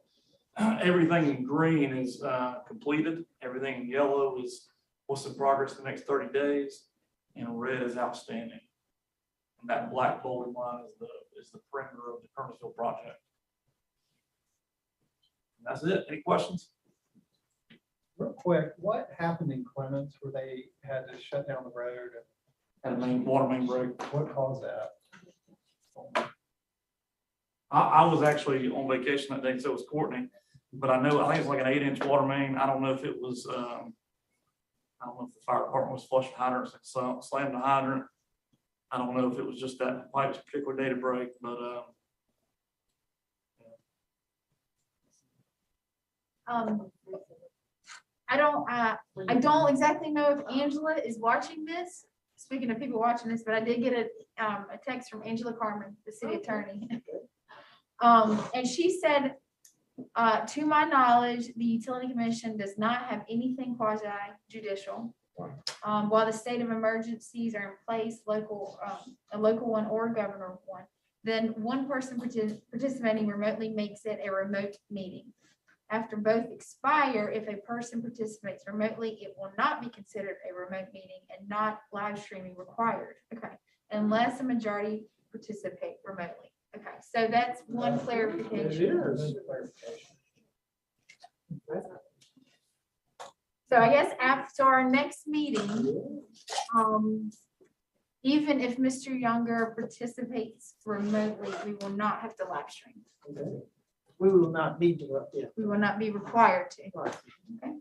Everything in green is completed. Everything in yellow is what's in progress the next 30 days, and red is outstanding. And that black bolded line is the perimeter of the Kernsville project. And That's it. Any questions? Real quick, what happened in Clemens where they had to shut down the road? Had a water main break. What caused that? I was actually on vacation that day, so was Courtney, but I think it's like an 8-inch water main. I don't know if it was, I don't know if the fire department was flushing hydrants and slammed the hydrant. I don't know if it was just that pipe's particular day to break, but, I don't exactly know if Angela is watching this. Speaking of people watching this, but I did get a text from Angela Carmen, the city attorney. And she said, to my knowledge, the utility commission does not have anything quasi judicial. While the state of emergencies are in place, a local one or a governor one, then one person participating remotely makes it a remote meeting. After both expire, if a person participates remotely, it will not be considered a remote meeting and not live streaming required. Okay, unless a majority participate remotely. Okay, so that's one clarification. So I guess after our next meeting, even if Mr. Younger participates remotely, we will not have to live stream. We will not need to, yeah. We will not be required to. Okay.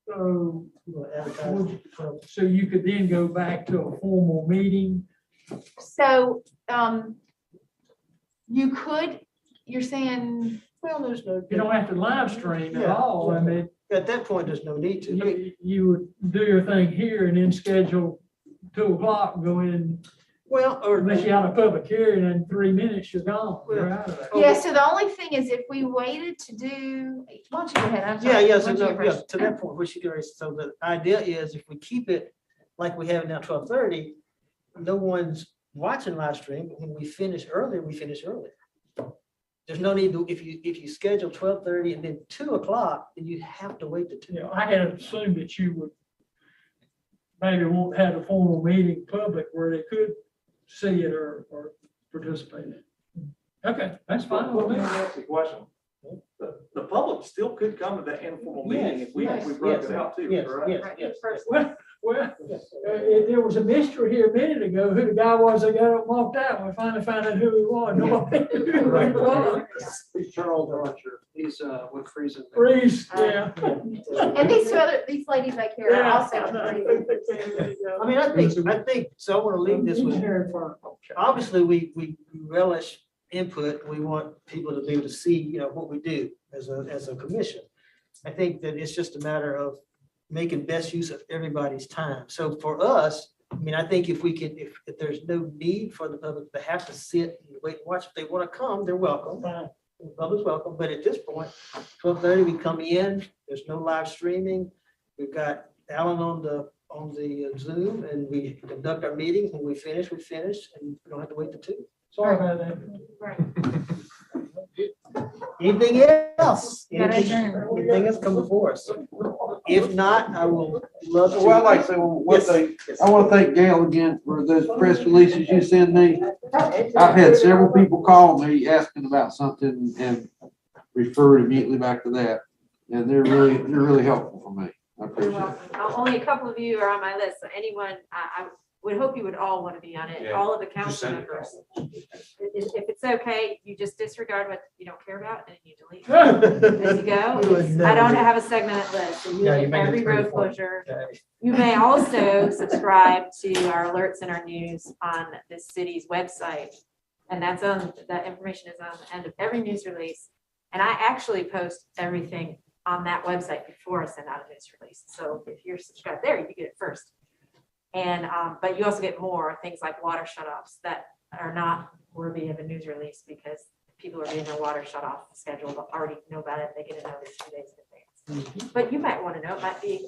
So, We'll advertise. so you could then go back to a formal meeting. So, you could, you're saying, Well, there's no. You don't have to live stream at Yeah, all. I mean, At that point, there's no need to. you would do your thing here and then schedule 2 o'clock and go in. Well, or. Unless you have a public hearing in 3 minutes, you're gone. You're out of there. yeah, so the only thing is if we waited to do, why don't you go ahead? I'm sorry. Yeah, Why so don't you no, go yeah, first? to that point, which you can, so the idea is if we keep it like we have it now, 12:30, no one's watching live stream, but when we finish earlier, we finish earlier. There's no need to, if you schedule 12:30 and then 2 o'clock, then you have to wait to 2. You know, I had assumed that you would maybe won't have a formal meeting public where they could see it or participate in it. Okay, that's fine with Let me me. ask you a question. The public still could come to that informal meeting if we broke it out too, Yes, correct? yes, Right, yes. first. Well, there was a mystery here a minute ago, who the guy was that got up and walked out, and we finally found out who he was. Nobody knew who he was. He's Charles Archer. He's with Friesen. Freeze, yeah. And these ladies back here are also. I mean, I think, so I want to leave this with, obviously, we relish input. We want people to be able to see, what we do as a commission. I think that it's just a matter of making best use of everybody's time. So for us, I mean, I think if we can, if there's no need for the public to have to sit and wait and watch, if they want to come, they're welcome. The public's welcome, but at this point, 12:30, we come in, there's no live streaming. We've got Alan on the Zoom, and we conduct our meetings. When we finish, and we don't have to wait till 2. Sorry about that. Right. Anything else? Gotta Anything else come before us? If not, I will love to. Well, I'd like to say one thing. I want to thank Gail again for those press releases you send me. I've had several people call me asking about something and refer immediately back to that. And they're really helpful for me. I You're appreciate it. welcome. Only a couple of you are on my list, so anyone, I would hope you would all want to be on it, Yeah. all of the council members. If it's okay, you just disregard what you don't care about and you delete. As you go, I don't have a segmented list, so you Yeah, you hit make it every 3 to road 4. closure. Okay. You may also subscribe to our alerts and our news on the city's website. And that information is on the end of every news release. And I actually post everything on that website before I send out a news release. So if you're subscribed there, you get it first. And, but you also get more things like water shutoffs that are not worthy of a news release because people are getting their water shut off schedule, but already know about it. They get a notice 2 days in advance. But you might want to know, it might be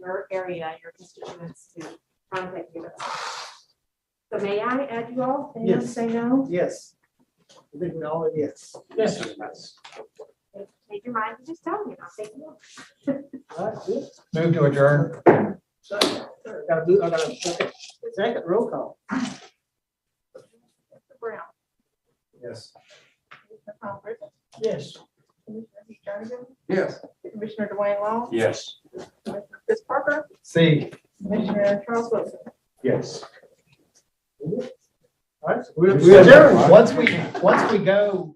your area, your constituents to contact you. So may I add you all? Anyone Yes. say no? Yes. I think we all, yes. Yes. Take your mind and just tell me, and I'll take you. All right, good. Move to adjourn. I got a second roll call. Mr. Brown. Yes. Mr. Conrad, Yes. Commissioner Heath Jernigan, Yes. Commissioner Dwayne Long, Yes. Commissioner Chris Parker, See, Commissioner Charles Wilson. Yes. All right, so we adjourn. Once we go